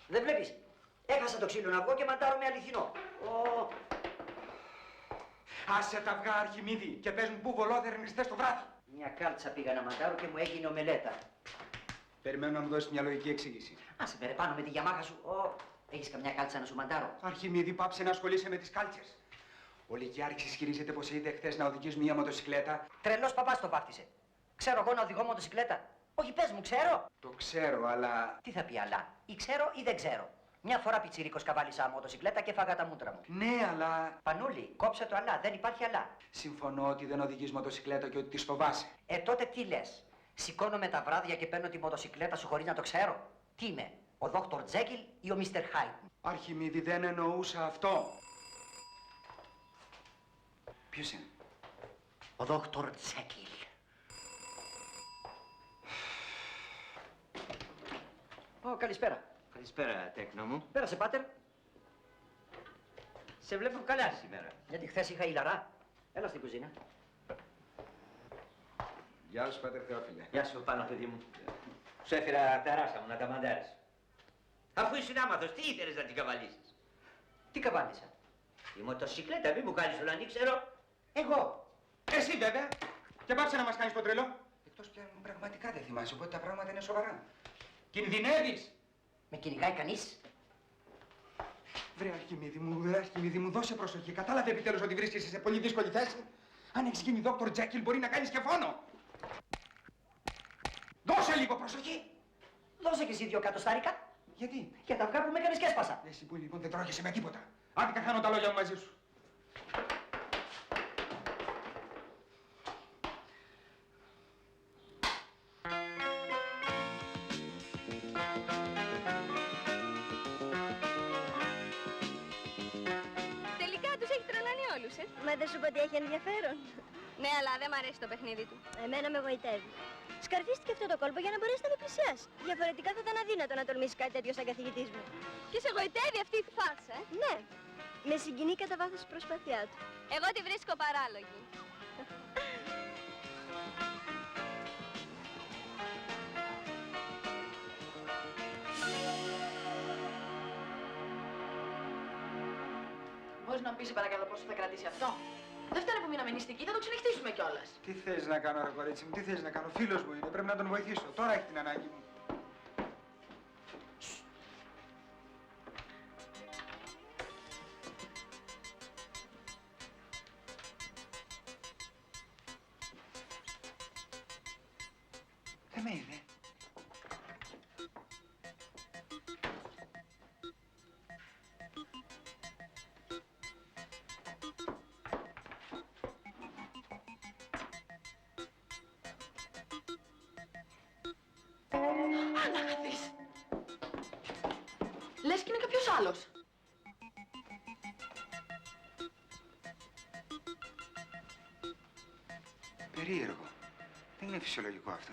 A: Δεν βλέπεις. Έχασα το ξύλο να βγω και μαντάρω με αληθινό.
B: Άσε τα αυγά, Αρχιμίδη, και πες μου πού βολόδερνες χθες το βράδυ.
A: Μια κάλτσα πήγα να μαντάρω και μου έγινε ομελέτα.
B: Περιμένω να μου δώσεις μια λογική εξήγηση.
A: Άσε με ρε πάνω με τη Γιαμάχα σου. Έχεις καμιά κάλτσα να σου μαντάρω?
B: Αρχιμίδη, πάψε να ασχολείσαι με τις κάλτσες. Ο Λυκειάρχης ισχυρίζεται πως είδε χθες να οδηγείς μια μοτοσικλέτα.
A: Τρελός παπάς το βάφτισε. Ξέρω εγώ να οδηγώ μοτοσικλέτα? Όχι, πες μου, ξέρω.
B: Το ξέρω, αλλά...
A: Τι θα πει αλλά? Ή ξέρω ή δεν ξέρω. Μια φορά πιτσιρίκος καβάλισα μοτοσικλέτα και φάγα τα μούτρα μου.
B: Ναι, αλλά...
A: Πανούλη, κόψε το αλλά, δεν υπάρχει αλλά.
B: Συμφωνώ ότι δεν οδηγείς μοτοσικλέτα και ότι τις φοβάσαι.
A: Τότε τι λες? Σηκώνομαι τα βράδια και παίρνω τη μοτοσικλέτα σου χωρίς να το ξέρω? Τι είμαι, ο Δόκτωρ Τζέκιλ ή ο Μίστερ Χάιντ?
B: Αρχιμίδη, δεν εννοούσα αυτό. Ποιος είναι?
A: Ο Δόκτωρ Τζέκιλ. Καλησπέρα.
H: Καλησπέρα, τέκνο μου.
A: Πέρασε, πάτερ.
H: Σε βλέπω καλά σήμερα.
A: Γιατί χθες είχα ηλαρά. Έλα στην κουζίνα.
B: Γεια σου, Πάτερ Θεόφιλε.
H: Γεια σου, πάνω, παιδί μου. Σου έφερα τα ράσα μου να τα μαντάρεις. Αφού ήσουν άμαθος, τι ήθελες να την καβαλήσεις?
A: Τι καβάλισα?
P: Η μοτοσυκλέτα, μη μου κάνεις όλα, αν ξέρω.
A: Εγώ.
B: Εσύ βέβαια. Και πάψε να μας κάνεις το τρελό. Εκτός πια πραγματικά δεν θυμάσαι, οπότε τα πράγματα είναι σοβαρά. Κινδυνεύεις.
A: Με κυνηγάει κανείς?
B: Βρε Αρχιμίδη μου, δώσε προσοχή. Κατάλαβε επιτέλους ότι βρίσκεσαι σε πολύ δύσκολη θέση. Αν έχεις γίνει Dr. Jekyll μπορεί να κάνεις και φόνο. Δώσε λίγο προσοχή.
A: Δώσε κι εσύ 2 εκατοστάρικα.
B: Γιατί?
A: Για τα αυγά που με έκανες και έσπασα.
B: Εσύ που λοιπόν δεν τρώγεσαι με τίποτα. Άντε καθάνω τα λόγια μου μαζί σου.
K: Τελικά τους έχει τρελάνει όλους,
E: Μα δεν σου πω ότι έχει ενδιαφέρον.
K: Ναι, αλλά δεν μ' αρέσει το παιχνίδι του.
E: Εμένα με γοητεύει. Σκαρφίστηκε αυτό το κόλπο για να μπορέσει να με πλησιάσει. Διαφορετικά θα ήταν αδύνατο να τολμήσει κάτι τέτοιο σαν καθηγητής μου.
K: Και σε γοητεύει αυτή η φάρσα,
E: Ναι. Με συγκινεί κατά βάθος η προσπάθειά του.
K: Εγώ τη βρίσκω παράλογη.
Q: Μπορείς να μου πεις, σε παρακαλώ, πόσο θα κρατήσει αυτό? Δεν φτάνει που μείναμε νηστικοί, θα το ξενυχτήσουμε κιόλας.
B: Τι θες να κάνω, ρε κορίτσι μου, τι θες να κάνω? Φίλος μου είναι, πρέπει να τον βοηθήσω. Τώρα έχει την ανάγκη μου. Δεν με είδε.
Q: Αναγαθείς. Λες και είναι κάποιος άλλος.
B: Περίεργο. Δεν είναι φυσιολογικό αυτό.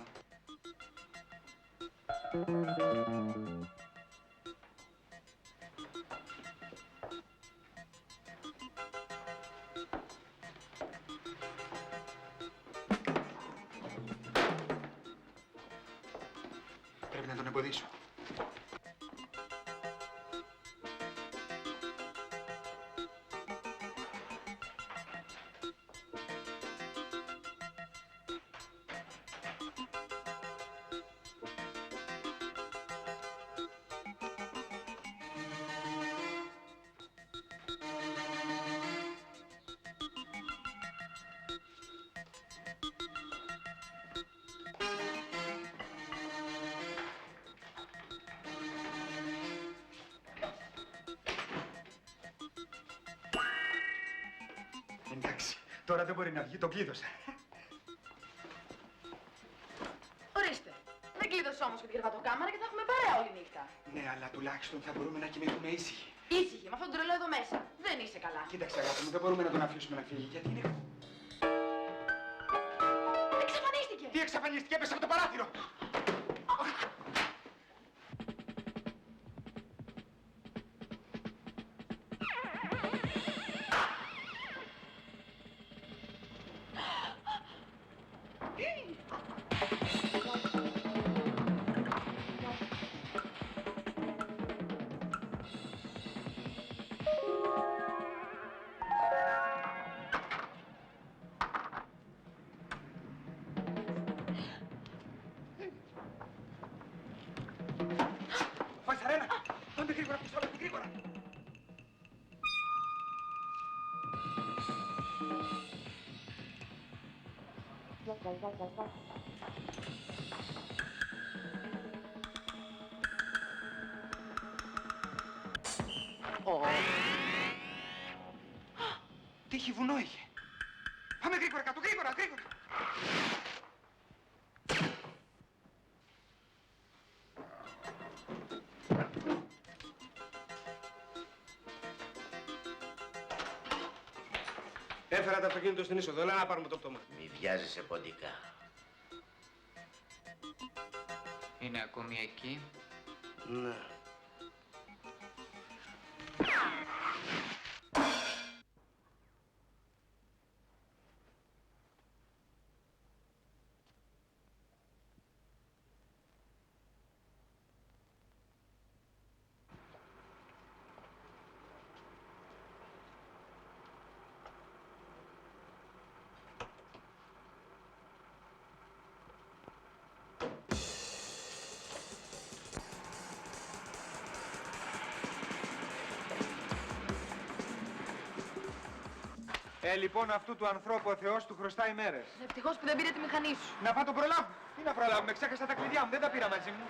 B: Πρέπει να τον εμποδίσω. Εντάξει, τώρα δεν μπορεί να βγει, το κλείδωσα.
Q: Ορίστε. Δεν κλείδωσες όμως και την κρεβατοκάμαρα και θα έχουμε παρέα όλη νύχτα.
B: Ναι, αλλά τουλάχιστον θα μπορούμε να κοιμηθούμε ήσυχοι.
Q: Ήσυχη, με αυτόν τον τρελό εδώ μέσα. Δεν είσαι καλά.
B: Κοίταξε, αγάπη μου, δεν μπορούμε να τον αφήσουμε να φύγει, γιατί είναι...
Q: Εξαφανίστηκε!
B: Τι εξαφανίστηκε, έπεσε από το παράθυρο! Βασαρένα! Πάμε γρήγορα, πιστόλα, γρήγορα! Τύχη βουνό είχε. Πάμε γρήγορα κάτω, γρήγορα, γρήγορα!
C: Έφερα το αυτοκίνητο στην είσοδο, έλα να πάρουμε το πτώμα.
P: Μη βιάζεσαι ποντικά.
H: Είναι ακόμη εκεί.
C: Ναι.
B: Λοιπόν, αυτού του ανθρώπου ο Θεός του χρωστάει μέρες.
Q: Ευτυχώς που δεν πήρε τη μηχανή σου.
B: Να πάω το προλάβω. Τι να προλάβουμε, ξέχασα τα κλειδιά μου, δεν τα πήρα μαζί μου.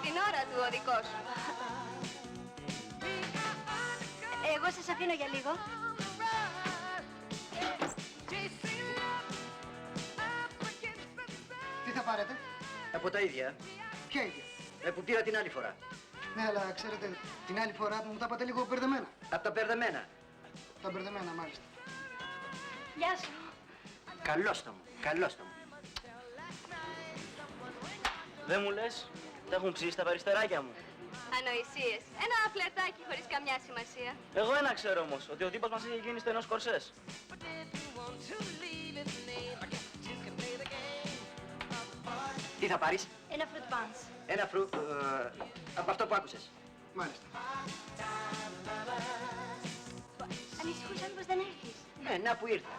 K: Στην ώρα του ο δικός σου.
E: Εγώ σας αφήνω για λίγο.
R: Τι θα πάρετε?
A: Από τα ίδια.
R: Ποια ίδια?
A: Που πήρα την άλλη φορά.
R: Ναι, αλλά ξέρετε, την άλλη φορά μου τα είπατε λίγο μπερδεμένα.
A: Από τα μπερδεμένα.
R: Τα μπερδεμένα, μάλιστα.
E: Γεια σου.
A: Καλώς το μου, καλώς το μου.
M: Δεν μου λες, τα έχουν ψήσει τα περιστεράκια μου.
K: Ανοησίες. Ένα φλερτάκι χωρίς καμιά σημασία.
M: Εγώ ένα ξέρω όμως, ότι ο τύπος μας είχε γίνει στενός κορσές.
A: Τι θα πάρεις?
E: Ένα fruit punch.
A: Ένα από αυτό που άκουσες.
R: Μάλιστα.
E: Ανησυχούσα μήπως δεν έρθεις.
A: Να που ήρθα.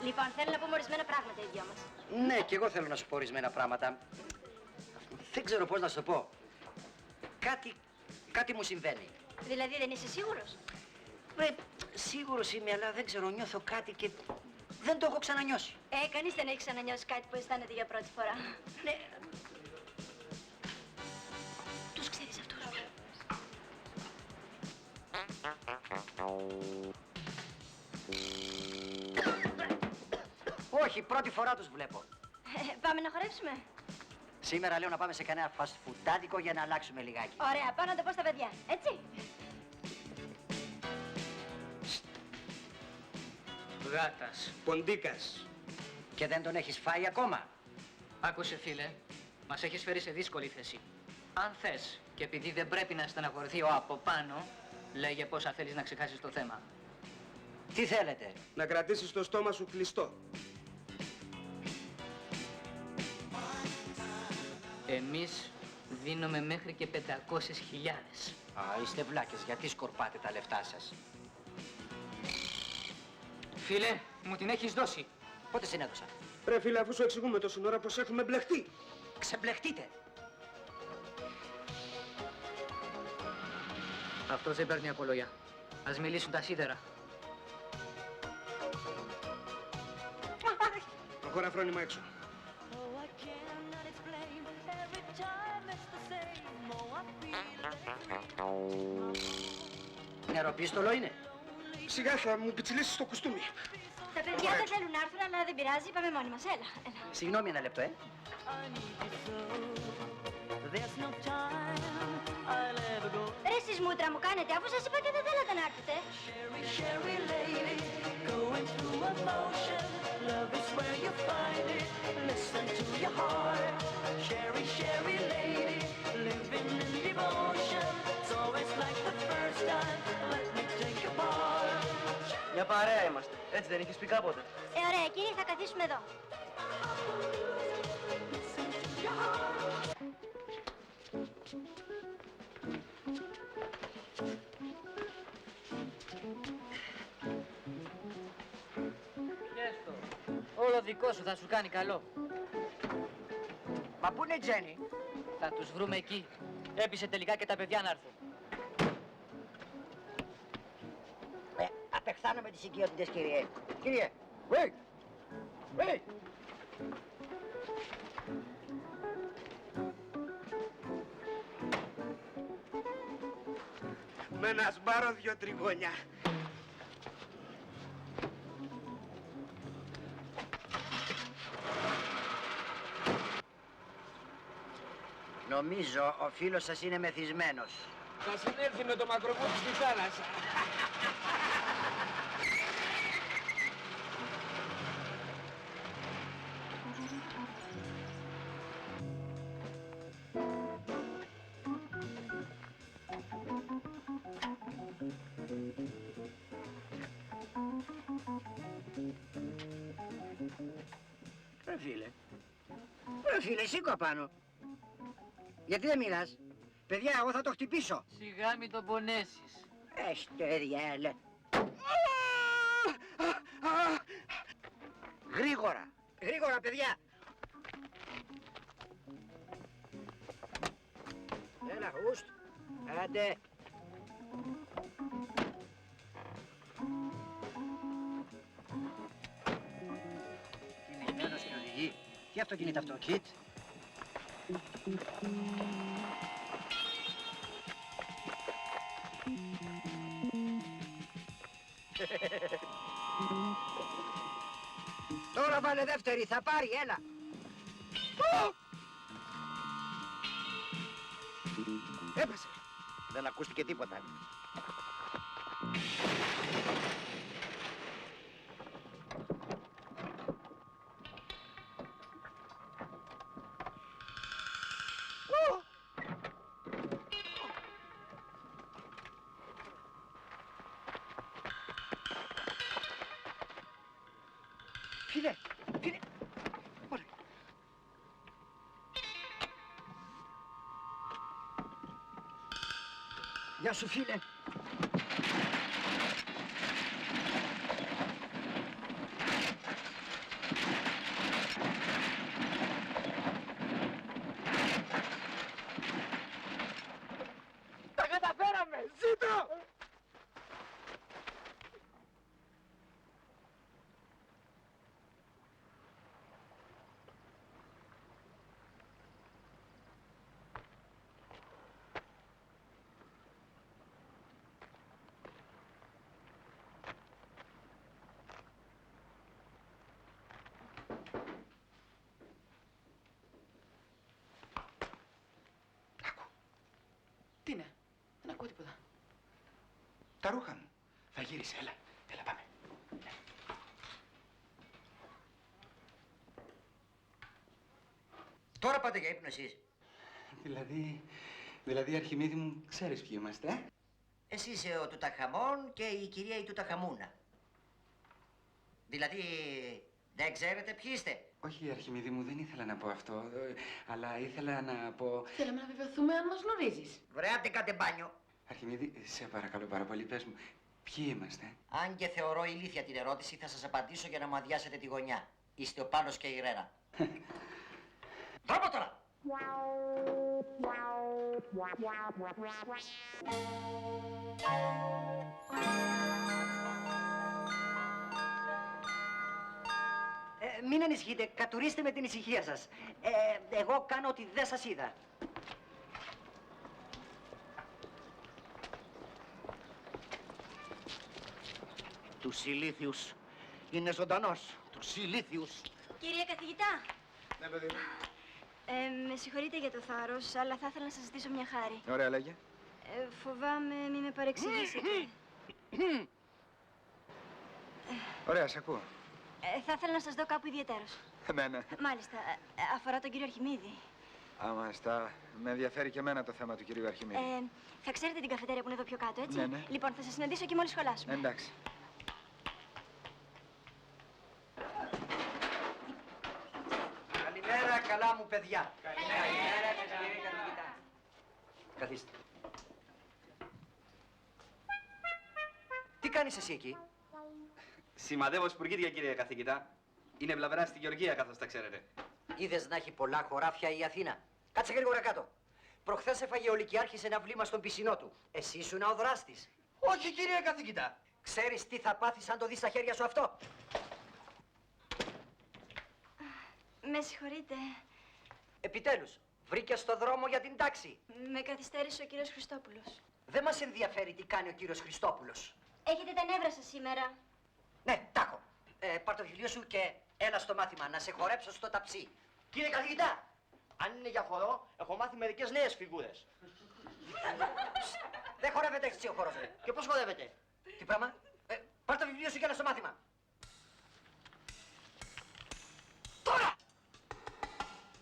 E: Λοιπόν, θέλω να πούμε ορισμένα πράγματα οι δυο μας.
A: Ναι, και εγώ θέλω να σου πω ορισμένα πράγματα. Δεν ξέρω πώς να σου το πω. Κάτι μου συμβαίνει.
E: Δηλαδή δεν είσαι σίγουρος?
A: Σίγουρος είμαι, αλλά δεν ξέρω, νιώθω κάτι και δεν το έχω ξανανιώσει.
E: Κανείς δεν έχει ξανανιώσει κάτι που αισθάνεται για πρώτη φορά.
A: Ναι.
E: Τους ξέρεις αυτούς?
A: Όχι, πρώτη φορά τους βλέπω.
E: Πάμε να χορέψουμε.
A: Σήμερα λέω να πάμε σε κανένα φαστφουντάδικο για να αλλάξουμε λιγάκι.
E: Ωραία, πάω να το πω στα παιδιά, έτσι.
H: Γάτας.
A: Ποντίκας. Και δεν τον έχεις φάει ακόμα?
H: Άκουσε φίλε, μας έχεις φέρει σε δύσκολη θέση. Αν θες και επειδή δεν πρέπει να στεναχωρηθεί ο από πάνω, λέγε πόσα θέλεις να ξεχάσεις το θέμα.
A: Τι θέλετε?
C: Να κρατήσεις το στόμα σου κλειστό.
H: Εμείς δίνουμε μέχρι και 500.000.
A: Είστε βλάκες, γιατί σκορπάτε τα λεφτά σας?
H: Φίλε, μου την έχεις δώσει.
A: Πότε συνέδωσα?
C: Ρε φίλε, αφού σου εξηγούμε τόση ώρα πως έχουμε μπλεχτεί.
A: Ξεμπλεχτείτε.
H: Αυτός δεν παίρνει απολογιά. Ας μιλήσουν τα σίδερα.
C: Προχώρα φρόνημα έξω.
A: Νεροπίστολο είναι?
C: Σιγά θα μου πιτσιλήσεις το κουστούμι.
E: Τα παιδιά δεν θέλουν να έρθουν, αλλά δεν πειράζει, πάμε μόνοι μας. Έλα.
A: Συγγνώμη ένα λεπτό,
E: Ρε εσείς μούτρα μου κάνετε, αφού σας είπα και δεν θέλατε να έρθετε.
M: Μια παρέα είμαστε. Έτσι δεν είχες πει κάποτε?
E: Ωραία, κύριε, θα καθίσουμε εδώ.
H: Πιέστο. Όλο δικό σου, θα σου κάνει καλό.
A: Μα πού είναι η Τζέννη?
H: Θα τους βρούμε εκεί. Έπεισε τελικά και τα παιδιά να έρθουν.
A: Απεχθάνω με τις οικειότητες, κύριε. Κύριε! Wait! Wait!
C: Με ένα σπάρο 2 τριγώνια.
A: Νομίζω ο φίλος σας είναι μεθυσμένος.
C: Θα συνέλθει με το μακροβούτι στη θάλασσα.
A: Ρε φίλε, σήκω απάνω. Γιατί δεν μιλάς? Παιδιά, εγώ θα το χτυπήσω.
H: Σιγά μην τον πονέσεις.
A: Έστε διάλε. Γρήγορα. Γρήγορα, παιδιά. Έλα, χουστ. Άντε. Κινημένος και οδηγεί. Τι αυτοκίνητο αυτό, Κιτ? Τώρα βάλε δεύτερη, θα πάρει, έλα. Έπεσε. Δεν ακούστηκε τίποτα. Φίλε, φίλε. Ωραία. Γεια σου, φίλε.
C: Τα καταφέραμε! Ζήτω!
B: Τι είναι, δεν ακούω τίποτα. Τα ρούχα μου. Θα γύρισε, έλα. Έλα, πάμε.
A: Τώρα πάτε για ύπνο εσείς.
B: Δηλαδή, Αρχιμίδη μου, ξέρεις ποιοι είμαστε,
A: Εσύ είσαι ο Τουταχαμών και η κυρία η Τουταχαμούνα. Δηλαδή, δεν ξέρετε ποιοι είστε.
B: Όχι, Αρχιμίδη μου, δεν ήθελα να πω αυτό, αλλά ήθελα να πω...
Q: Θέλαμε να βεβαιωθούμε αν μας γνωρίζεις.
A: Βρε, άντε κάντε μπάνιο.
B: Αρχιμίδη, σε παρακαλώ πάρα πολύ, πες μου, ποιοι είμαστε?
A: Αν και θεωρώ ηλίθια την ερώτηση, θα σας απαντήσω για να μου αδειάσετε τη γωνιά. Είστε ο Πάνος και η Ρέρα. Τρόπο τώρα! Μην ανησυχείτε, κατουρίστε με την ησυχία σας. Εγώ κάνω ότι δεν σας είδα. Τους ηλίθιους. Είναι ζωντανός. Τους ηλίθιους.
E: Κύριε καθηγητά,
B: Ναι, παιδί μου.
E: με συγχωρείτε για το θάρρος, αλλά θα ήθελα να σας ζητήσω μια χάρη.
B: Ωραία, λέγε.
E: Φοβάμαι μη με παρεξηγήσετε.
B: Ωραία, σε ακούω.
E: Θα ήθελα να σας δω κάπου ιδιαιτέρως.
B: Εμένα.
E: Μάλιστα, αφορά τον κύριο Αρχιμίδη.
B: Άμα στα... Με ενδιαφέρει και εμένα το θέμα του κυρίου Αρχιμίδη.
E: Θα ξέρετε την καφετέρια που είναι εδώ πιο κάτω, έτσι.
B: Ναι.
E: Λοιπόν, θα σας συναντήσω εκεί μόλις σχολάσουμε.
B: Εντάξει.
A: Καλημέρα, καλά μου παιδιά. Καλημέρα, κύριε καθηγητά. Καθίστε. Τι κάνεις εσύ εκεί?
I: Σημαδεύω σπουργίτια, κύριε καθηγητά. Είναι βλαβερά στη Γεωργία, καθώς τα ξέρετε.
A: Είδες να έχει πολλά χωράφια η Αθήνα. Κάτσε γρήγορα κάτω. Προχθές έφαγε ο Λυκειάρχης ένα βλήμα στον πισινό του. Εσύ ήσουν ο δράστης.
J: Όχι, κύριε καθηγητά.
A: Ξέρεις τι θα πάθεις αν το δεις στα χέρια σου αυτό?
E: Με συγχωρείτε.
A: Επιτέλους, βρήκες το δρόμο για την τάξη.
E: Με καθυστέρησε ο κύριος Χριστόπουλος.
A: Δεν μας ενδιαφέρει τι κάνει ο κύριος Χριστόπουλος.
E: Έχετε τα νεύρα σας σήμερα.
A: Ναι, τάκο. Πάρ' το βιβλίο σου και έλα στο μάθημα να σε χορέψω στο ταψί.
J: Κύριε καθηγητά, αν είναι για χορό, έχω μάθει μερικές νέες φιγούρες.
A: Δεν χορεύεται έτσι ο χορός, ρε.
J: Και πώς χορεύετε?
A: Τι πράγμα? Πάρ' το βιβλίο σου και έλα στο μάθημα. Τώρα!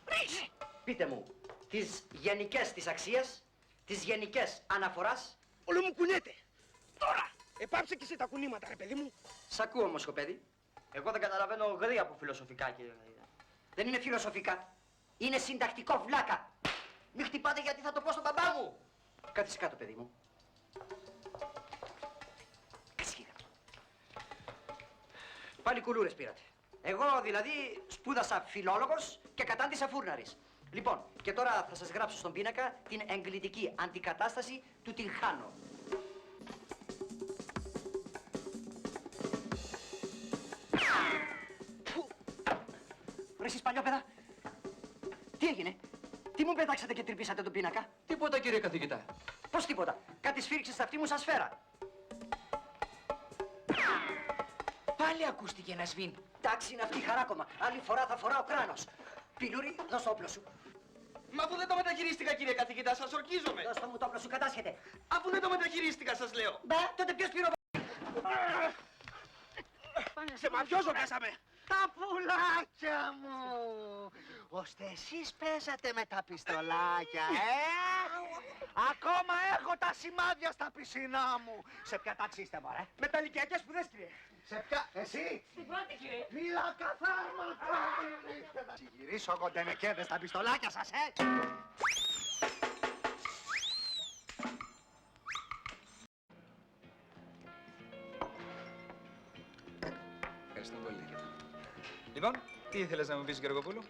A: Ρίξε! Πείτε μου, τις γενικές της αξίας, τις γενικές αναφοράς.
C: Όλο μου κουνιέται. Τώρα! Επάψε και εσύ τα κουνήματα, ρε παιδί μου.
A: Σ' ακούω όμως, κοπέδι.
J: Εγώ δεν καταλαβαίνω γρήγορα από φιλοσοφικά, κύριε καθηγητά.
A: Δεν είναι φιλοσοφικά. Είναι συντακτικό βλάκα.
J: Μη χτυπάτε γιατί θα το πω στον μπαμπά μου.
A: Κάθισε κάτω, παιδί μου. Κάτσε κάτω. Πάλι κουλούρες πήρατε. Εγώ δηλαδή σπούδασα φιλόλογος και κατάντησα φούρναρης. Λοιπόν, και τώρα θα σας γράψω στον πίνακα την εγκλητική αντικατάσταση του τυγχάνου. Ρε εσείς παλιόπαιδα, τι έγινε, τι μου πετάξατε και τρυπήσατε τον πίνακα?
F: Τίποτα, κύριε καθηγητά.
A: Πώς τίποτα, κάτι σφύριξε στα αυτή μου σαν σφαίρα.
H: Πάλι ακούστηκε ένα σβήν.
A: Εντάξει, είναι αυτή η χαράκωμα. Άλλη φορά θα φοράω κράνος. Πιλούρι, δώσ' το όπλο σου.
C: Μα αφού δεν το μεταχειρίστηκα, κύριε καθηγητά, σας ορκίζομαι.
A: Δώσ' το μου το όπλο σου, κατάσχεται.
C: Αφού δεν το μεταχειρίστηκα, σας λέω.
A: Μπα, τότε ποιος πήρε.
C: Σε μαφιόζο πέσαμε.
J: Τα πουλάκια μου! Ώστε εσείς πέσατε με τα πιστολάκια, Ακόμα έχω τα σημάδια στα πισινά μου. Σε ποια τάξη είστε, μωρέ?
C: Μεταλλικιακές σπουδές, κύριε.
J: Σε ποια, εσύ?
Q: Στην πρώτη, κύριε.
J: Φύλλα καθάρματα! Θα συγυρίσω κοντενεκέδες στα πιστολάκια σας,
B: Ευχαριστώ πολύ. Λοιπόν, τι ήθελες να μου πεις, Γεωργοπούλου?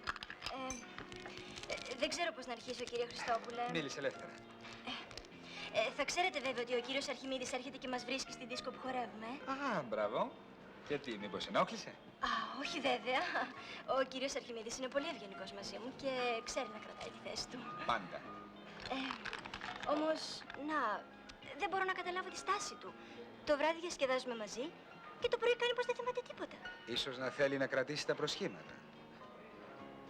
E: Δεν ξέρω πώς να αρχίσω, κύριε Χριστόπουλε.
B: Μίλησε ελεύθερα.
E: Θα ξέρετε βέβαια ότι ο κύριος Αρχιμίδης έρχεται και μας βρίσκει στην δίσκο που χορεύουμε.
B: Α, μπράβο. Γιατί, μήπως ενόχλησε?
E: Α, όχι βέβαια. Ο κύριος Αρχιμίδης είναι πολύ ευγενικός μαζί μου και ξέρει να κρατάει τη θέση του.
B: Πάντα.
E: Όμως, δεν μπορώ να καταλάβω τη στάση του. Το βράδυ διασκεδάζουμε μαζί και το πρωί κάνει πως δεν θυμάται τίποτα.
B: Ίσως να θέλει να κρατήσει τα προσχήματα.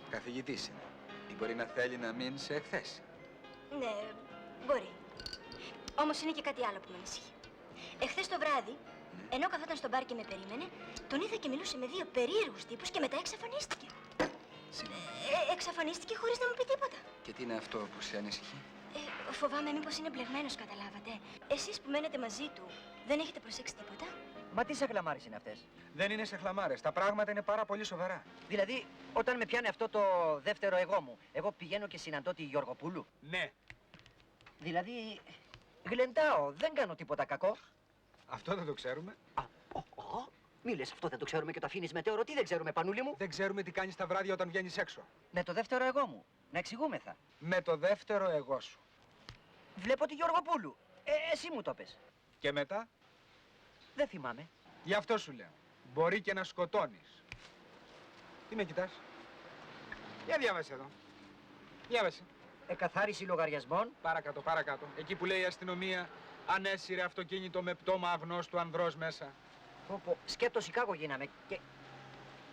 B: Καθηγητής είναι. Ή μπορεί να θέλει να μείνει σε εκθέση.
E: Ναι, μπορεί. Όμως είναι και κάτι άλλο που με ανησυχεί. Εχθές το βράδυ, ενώ καθόταν στο μπαρ και με περίμενε, τον είδα και μιλούσε με δύο περίεργους τύπους και μετά εξαφανίστηκε. Εξαφανίστηκε χωρίς να μου πει τίποτα.
B: Και τι είναι αυτό που σε ανησυχεί?
E: Φοβάμαι μήπως είναι μπλεγμένος, καταλάβατε. Εσείς που μένετε μαζί του, δεν έχετε προσέξει τίποτα?
A: Μα τι σαχλαμάρες είναι αυτές?
B: Δεν είναι σε χλαμάρες. Τα πράγματα είναι πάρα πολύ σοβαρά.
A: Δηλαδή, όταν με πιάνει αυτό το δεύτερο εγώ μου, εγώ πηγαίνω και συναντώ τη Γιωργοπούλου.
B: Ναι.
A: Δηλαδή, γλεντάω, δεν κάνω τίποτα κακό.
B: Αυτό δεν το ξέρουμε.
A: Μη λες, αυτό δεν το ξέρουμε και το αφήνεις μετέωρο. Τι δεν ξέρουμε, Πανούλη μου?
B: Δεν ξέρουμε τι κάνεις τα βράδια όταν βγαίνεις έξω.
A: Με το δεύτερο εγώ μου. Να εξηγούμεθα.
B: Με το δεύτερο εγώ σου.
A: Βλέπω τη Γιωργοπούλου. Εσύ μου το πες.
B: Και μετά?
A: Δεν θυμάμαι.
B: Γι' αυτό σου λέω. Μπορεί και να σκοτώνεις. Τι με κοιτάς? Για διάβασε εδώ. Διάβασε.
A: Εκαθάριση λογαριασμών.
B: Παρακάτω, παρακάτω. Εκεί που λέει η αστυνομία ανέσυρε αυτοκίνητο με πτώμα αγνώστου ανδρός μέσα.
A: Σκέτο Σικάγο γίναμε και...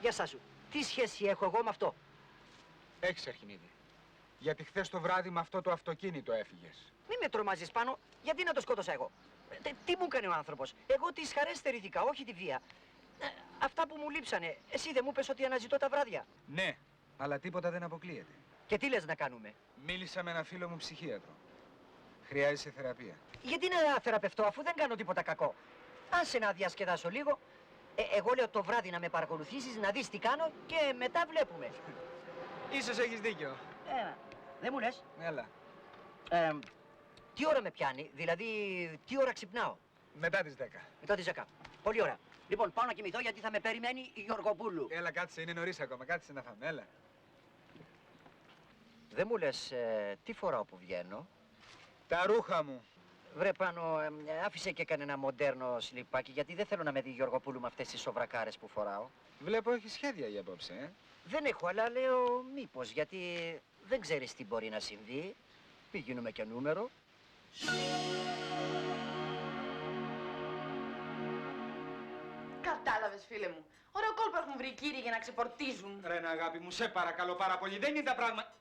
A: Για σάσου, τι σχέση έχω εγώ με αυτό?
B: Έχεις, Αρχιμίδη. Γιατί χθες το βράδυ με αυτό το αυτοκίνητο έφυγες.
A: Μη με τρομάζεις πάνω. Γιατί να το σκότωσα εγώ? Τι μου έκανε ο άνθρωπος? Εγώ τις χαρές στερήθηκα, όχι τη βία. Αυτά που μου λείψανε. Εσύ δεν μου πες ότι αναζητώ τα βράδια?
B: Ναι, αλλά τίποτα δεν αποκλείεται.
A: Και τι λες να κάνουμε?
B: Μίλησα με ένα φίλο μου ψυχίατρο. Χρειάζεσαι θεραπεία.
A: Γιατί να θεραπευτώ αφού δεν κάνω τίποτα κακό? Άσε να διασκεδάσω λίγο. Εγώ λέω το βράδυ να με παρακολουθήσεις, να δεις τι κάνω και μετά βλέπουμε.
B: Ίσως έχεις δίκιο.
A: Δεν μου λες?
B: Έλα.
A: Τι ώρα με πιάνει, δηλαδή τι ώρα ξυπνάω?
B: Μετά τις 10.
A: Μετά τις 10. Πολύ ωραία. Λοιπόν, πάω να κοιμηθώ γιατί θα με περιμένει η Γιωργοπούλου.
B: Έλα, κάτσε, είναι νωρίς ακόμα. Κάτσε να φάμε, έλα.
A: Δεν μου λες τι φοράω που βγαίνω?
B: Τα ρούχα μου.
A: Βρε πάνω, άφησε και κανένα μοντέρνο σλιπάκι, γιατί δεν θέλω να με δει η Γιωργοπούλου με αυτές τις σοβρακάρες που φοράω.
B: Βλέπω έχει σχέδια για απόψε,
A: Δεν έχω, αλλά λέω μήπως, γιατί δεν ξέρεις τι μπορεί να συμβεί. Μη γίνουμε και νούμερο.
Q: Κατάλαβες, φίλε μου. Ωραίο κόλπο έχουν βρει οι κύριοι για να ξεφορτίζουν.
B: Ρένα, αγάπη μου, σε παρακαλώ πάρα πολύ. Δεν είναι τα πράγματα.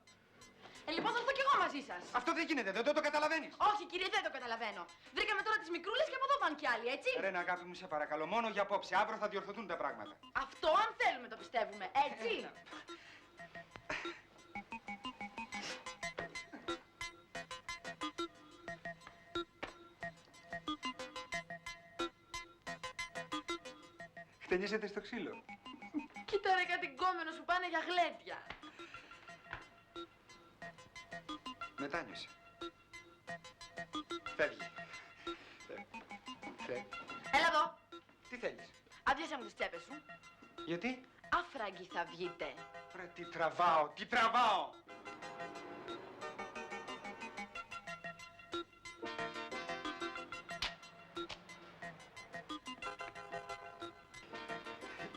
Q: Λοιπόν, θα έρθω κι εγώ μαζί σας.
B: Αυτό δεν γίνεται, δεν το καταλαβαίνεις.
Q: Όχι, κύριε, δεν το καταλαβαίνω. Βρήκαμε τώρα τις μικρούλες και από εδώ πάνε κι άλλοι, έτσι.
B: Ρένα, αγάπη μου, σε παρακαλώ, μόνο για απόψε. Αύριο θα διορθωθούν τα πράγματα.
Q: Αυτό αν θέλουμε το πιστεύουμε, έτσι.
B: Χτενίζεται στο ξύλο.
Q: Κοίτα ρε κάτι γκόμενο σου πάνε για γλέντια.
B: Μετάνιωσε. Φεύγει.
Q: Έλα εδώ.
B: Τι θέλεις?
Q: Άντλησε μου τις τσέπες σου.
B: Γιατί?
Q: Άφραγγοι θα βγείτε.
B: Ρε, τι τραβάω, τι τραβάω!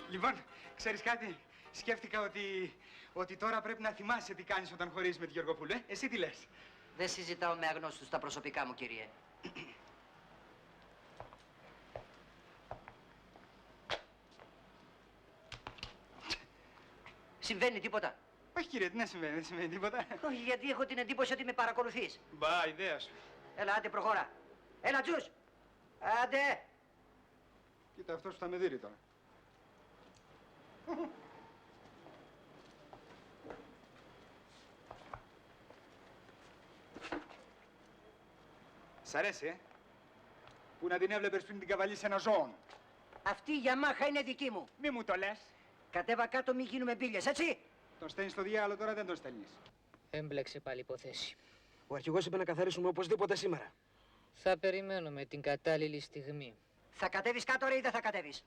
B: Λοιπόν, ξέρεις κάτι, σκέφτηκα ότι τώρα πρέπει να θυμάσαι τι κάνεις όταν χωρίζεις με τη Γεωργοπούλου, Εσύ τι λες?
A: Δεν συζητάω με αγνώστους τα προσωπικά μου, κύριε. Συμβαίνει τίποτα?
B: Όχι, κύριε, τι να συμβαίνει, δεν συμβαίνει τίποτα.
A: Όχι, γιατί έχω την εντύπωση ότι με παρακολουθείς.
B: Μπα, ιδέα σου.
A: Έλα, άντε, προχώρα. Έλα, Τζους. Άντε.
B: Κοίτα, αυτός που θα με δείρει τώρα. Σ' αρέσει, Που να την έβλεπες πριν την καβαλείς ένα ζώο.
A: Αυτή η Γιαμάχα είναι δική μου.
B: Μη μου το λες.
A: Κατέβα κάτω, μη γίνουμε μπίλιες, έτσι.
B: Τον στέλνεις στο διάλογο, τώρα δεν τον στέλνεις.
H: Έμπλεξε πάλι υποθέση.
C: Ο αρχηγός είπε να καθαρίσουμε οπωσδήποτε σήμερα.
H: Θα περιμένουμε την κατάλληλη στιγμή.
A: Θα κατέβεις κάτω, ρε, ή δεν θα κατέβεις?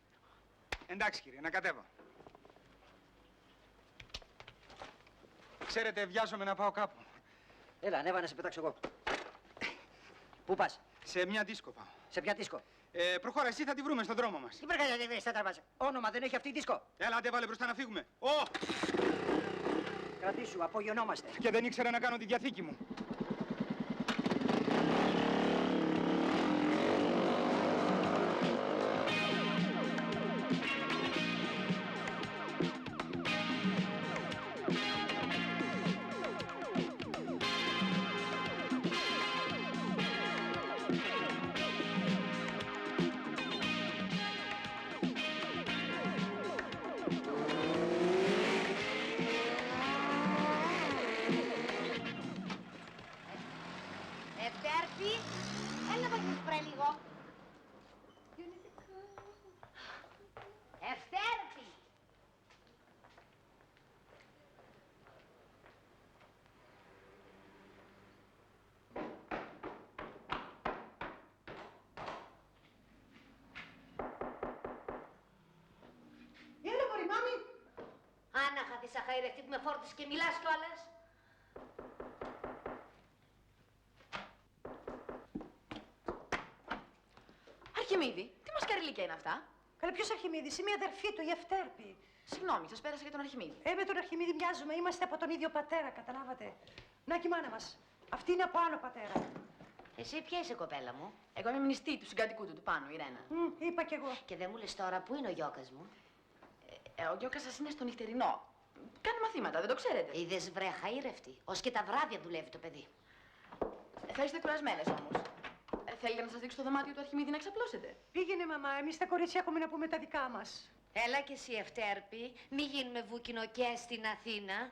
B: Εντάξει, κύριε, να κατέβω. Ξέρετε, βιάζομαι να πάω κάπου.
A: Έλα, ανέβα να σε πετάξω εγώ. Πού πας?
B: Σε μια δίσκο πάω.
A: Σε ποια δίσκο?
B: Προχώρα, εσύ θα τη βρούμε στον δρόμο μας.
A: Τι πρέπει να κατέβεις, θα τραβάς. Όνομα δεν έχει αυτή η δίσκο.
B: Έλα, άντε, βάλε μπροστά να φύγουμε.
A: Κρατήσου, απογειωνόμαστε.
B: Και δεν ήξερα να κάνω τη διαθήκη μου.
L: Ευτέρπη, έλα να βοηθήσεις βρε λίγο. Ευτέρπη.
A: Έλα, μωρή, μάμη.
L: Άναχα τη σαχαϊρευτή που με φόρτισε και μιλάς κιόλας.
Q: Αρχιμίδη, τι μασκαριλίκια είναι αυτά?
A: Καλά, ποιος Αρχιμίδης? Είμαι η αδερφή του, η Ευτέρπη.
Q: Συγγνώμη, σας πέρασα για τον Αρχιμίδη.
A: Με τον Αρχιμίδη μοιάζουμε, είμαστε από τον ίδιο πατέρα, καταλάβατε. Να και η μάνα μας. Αυτή είναι από άλλο πατέρα.
L: Εσύ ποια είσαι, κοπέλα μου?
Q: Εγώ είμαι μνηστή του συγκατοικού του πάνω, η Ρένα.
A: Είπα κι εγώ.
L: Και δεν μου λες τώρα πού είναι ο γιώκας μου?
Q: Ο γιώκας σας είναι στο νυχτερινό. Κάνει μαθήματα, δεν το ξέρετε.
L: Είδες βρε χαΐρευτη. Ως και τα βράδια δουλεύει το παιδί.
Q: Θα είστε κουρασμένες όμως. Θέλετε να σας δείξω το δωμάτιο του Αρχιμίδη να ξαπλώσετε?
A: Πήγαινε, μαμά, εμείς τα κορίτσια έχουμε να πούμε τα δικά μας.
L: Έλα και εσύ, Ευτέρπη. Μη γίνουμε βουκινοκές στην Αθήνα.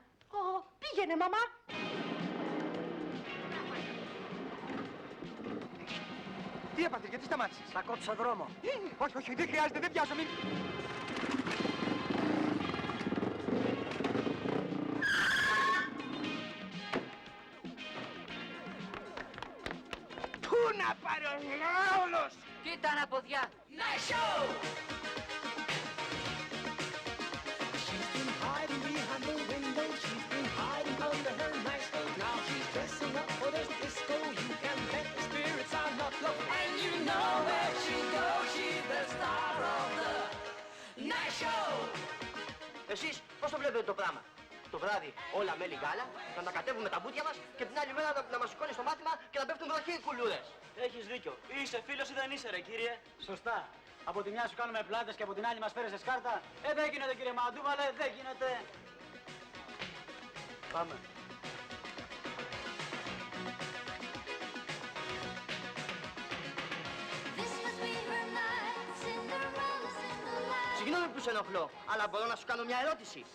A: Πήγαινε, μαμά.
B: Τι έπατε, γιατί σταμάτησες?
A: Θα κόψω δρόμο.
B: Όχι, όχι, δεν χρειάζεται, δεν βιάζω, μην...
C: Πού να πάρει ο Λάολος!
H: Κοίτα αναποδιά!
C: Nice show! She's been hiding behind the window, she's been hiding under her nice coat. Now she's dressing up for the disco, you can bet the spirits are not low. And you know where she goes, she's the star of the night show.
M: Εσείς πώς το βλέπετε το πράγμα? Το βράδυ όλα μέλι γάλα, να ανακατεύουμε τα μπουτια μας και την άλλη μέρα να μας σηκώνει στο μάθημα και να πέφτουν βροχή οι κουλούρες.
S: Έχεις δίκιο. Είσαι φίλος ή δεν είσαι, ρε κύριε?
T: Σωστά. Από τη μια σου κάνουμε πλάτες και από την άλλη μας φέρεσαι σκάρτα. Δεν γίνεται, κύριε Μαντούβαλε, δεν γίνεται. Πάμε.
M: Συγγνώμη που σε ενοχλώ, αλλά μπορώ να σου κάνω μια ερώτηση.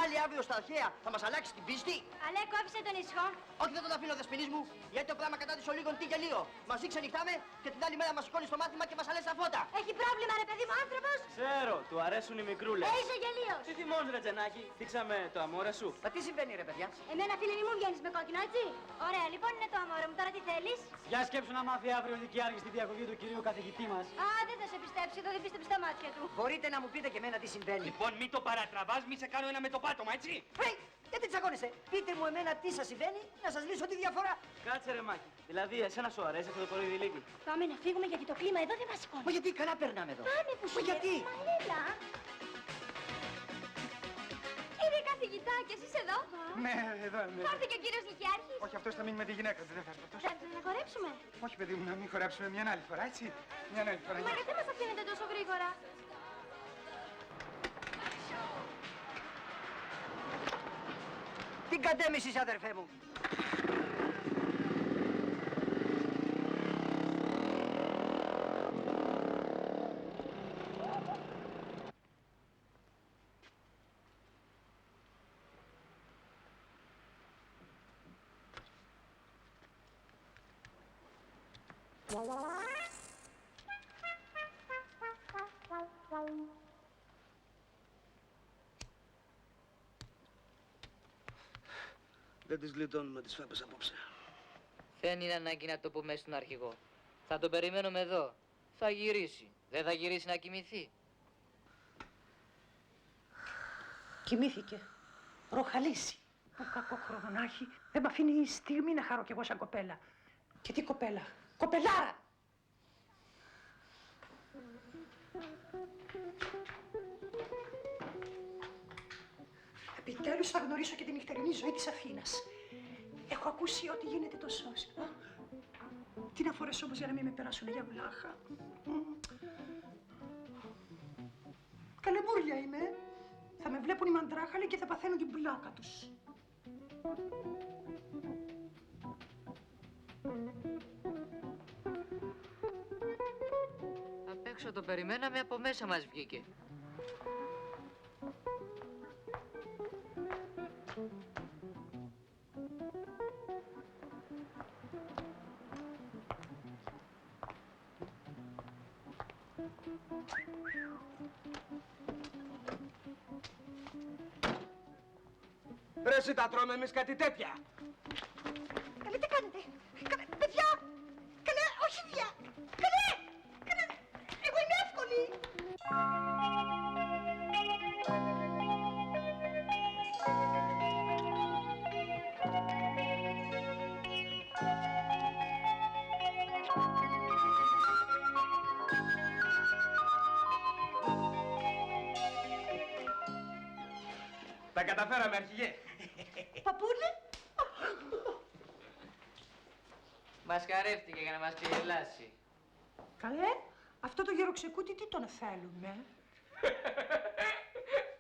M: Πάλι αύριο στα αρχαία θα μας αλλάξει την πίστη?
E: Αλέκο, άφησε τον ησυχό.
M: Όχι, δεν τον αφήνω, δεσποινής μου, γιατί το πράγμα κατά της ολίγων τι γελίο. Μαζί ξενυχτάμε και την άλλη μέρα μας σηκώνει στο μάθημα και μας αλέσει τα φώτα.
E: Έχει πρόβλημα, ρε παιδί μου, άνθρωπος.
T: Ξέρω,
S: του αρέσουν οι μικρούλες.
E: Είσαι γελίος.
S: Τι θυμώνεις ρε Τζενάκη, δείξαμε το αμόρε σου.
A: Μα τι συμβαίνει ρε παιδιά?
E: Εμένα φίλε μου βγαίνεις με κόκκινο, έτσι. Ωραία, λοιπόν είναι το αμόρε μου. Τώρα τι θέλεις?
T: Για σκέψου να μάθει αύριο δικιάρχη στη διαγωγή του κυρίου καθηγητή μας.
E: Α, δεν θα σε πιστέψει, εδώ δεν πίστεψε τα μάτια του.
A: Μπορείτε να μου πείτε και εμένα τι συμβαίνει?
O: Λοιπόν, μην το παρατραβάς, μη σε κάνω ένα με το πάτωμα, έτσι.
A: Γιατί τσακώνεστε? Πείτε μου εμένα τι σας συμβαίνει, να σας λύσω τη διαφορά.
S: Κάτσε ρε Μάκη, δηλαδή εσένα σου αρέσει αυτό το κοροϊδηλίκι.
E: Πάμε να φύγουμε γιατί το κλίμα εδώ δεν μας σηκώνει.
A: Μα γιατί καλά περνάμε εδώ?
E: Πάμε που σου
A: γιατί?
E: Μα έλα. Κύριε καθηγητά, και εσείς εδώ?
J: Ναι, εδώ είμαι.
E: Θα έρθει και ο κύριος Νικιάρχης.
J: Όχι, αυτός θα μείνει με τη γυναίκα του, δεν θα έρθει αυτός.
E: Θα έρθει να χορέψουμε.
J: Όχι, παιδί μου, να μην χορέψουμε μια άλλη φορά, έτσι. Μια άλλη φορά.
E: Μα γιατί μας αφήνετε τόσο γρήγορα?
A: Την κατέμισης, αδερφέ μου.
J: Δεν τις γλιτώνουμε τις φάπες απόψε.
H: Δεν είναι ανάγκη να το πούμε στον αρχηγό. Θα τον περιμένουμε εδώ. Θα γυρίσει. Δεν θα γυρίσει να κοιμηθεί.
A: Κοιμήθηκε. Ροχαλίσει. Ο κακό χρόνο να έχει. Δεν μ' αφήνει η στιγμή να χαρώ κι εγώ σαν κοπέλα. Και τι κοπέλα? Κοπελάρα! Επιτέλους θα γνωρίσω και τη νυχτερινή ζωή της Αθήνας. Έχω ακούσει ότι γίνεται το σώσιμο. Τι να φορέσω όμως για να μην με περάσουν για βλάχα. Καλεμπούρια είμαι. Θα με βλέπουν οι μαντράχαλοι και θα παθαίνουν την πλάκα τους.
H: Απ' έξω το περιμέναμε, από μέσα μας βγήκε.
J: Ρε εσύ τα τρώμε εμείς κάτι τέτοια.
A: Καλέ, τι κάνετε? Καλέ, παιδιά! Καλέ, όχι βία! Καλέ! Καλέ, εγώ είμαι εύκολη!
J: Τα καταφέραμε, αρχηγέ.
A: Παππούλη!
H: Μας χαρεύτηκε για να μας ξεγελάσει.
A: Καλέ, αυτό το γεροξεκούτι τι τον θέλουμε?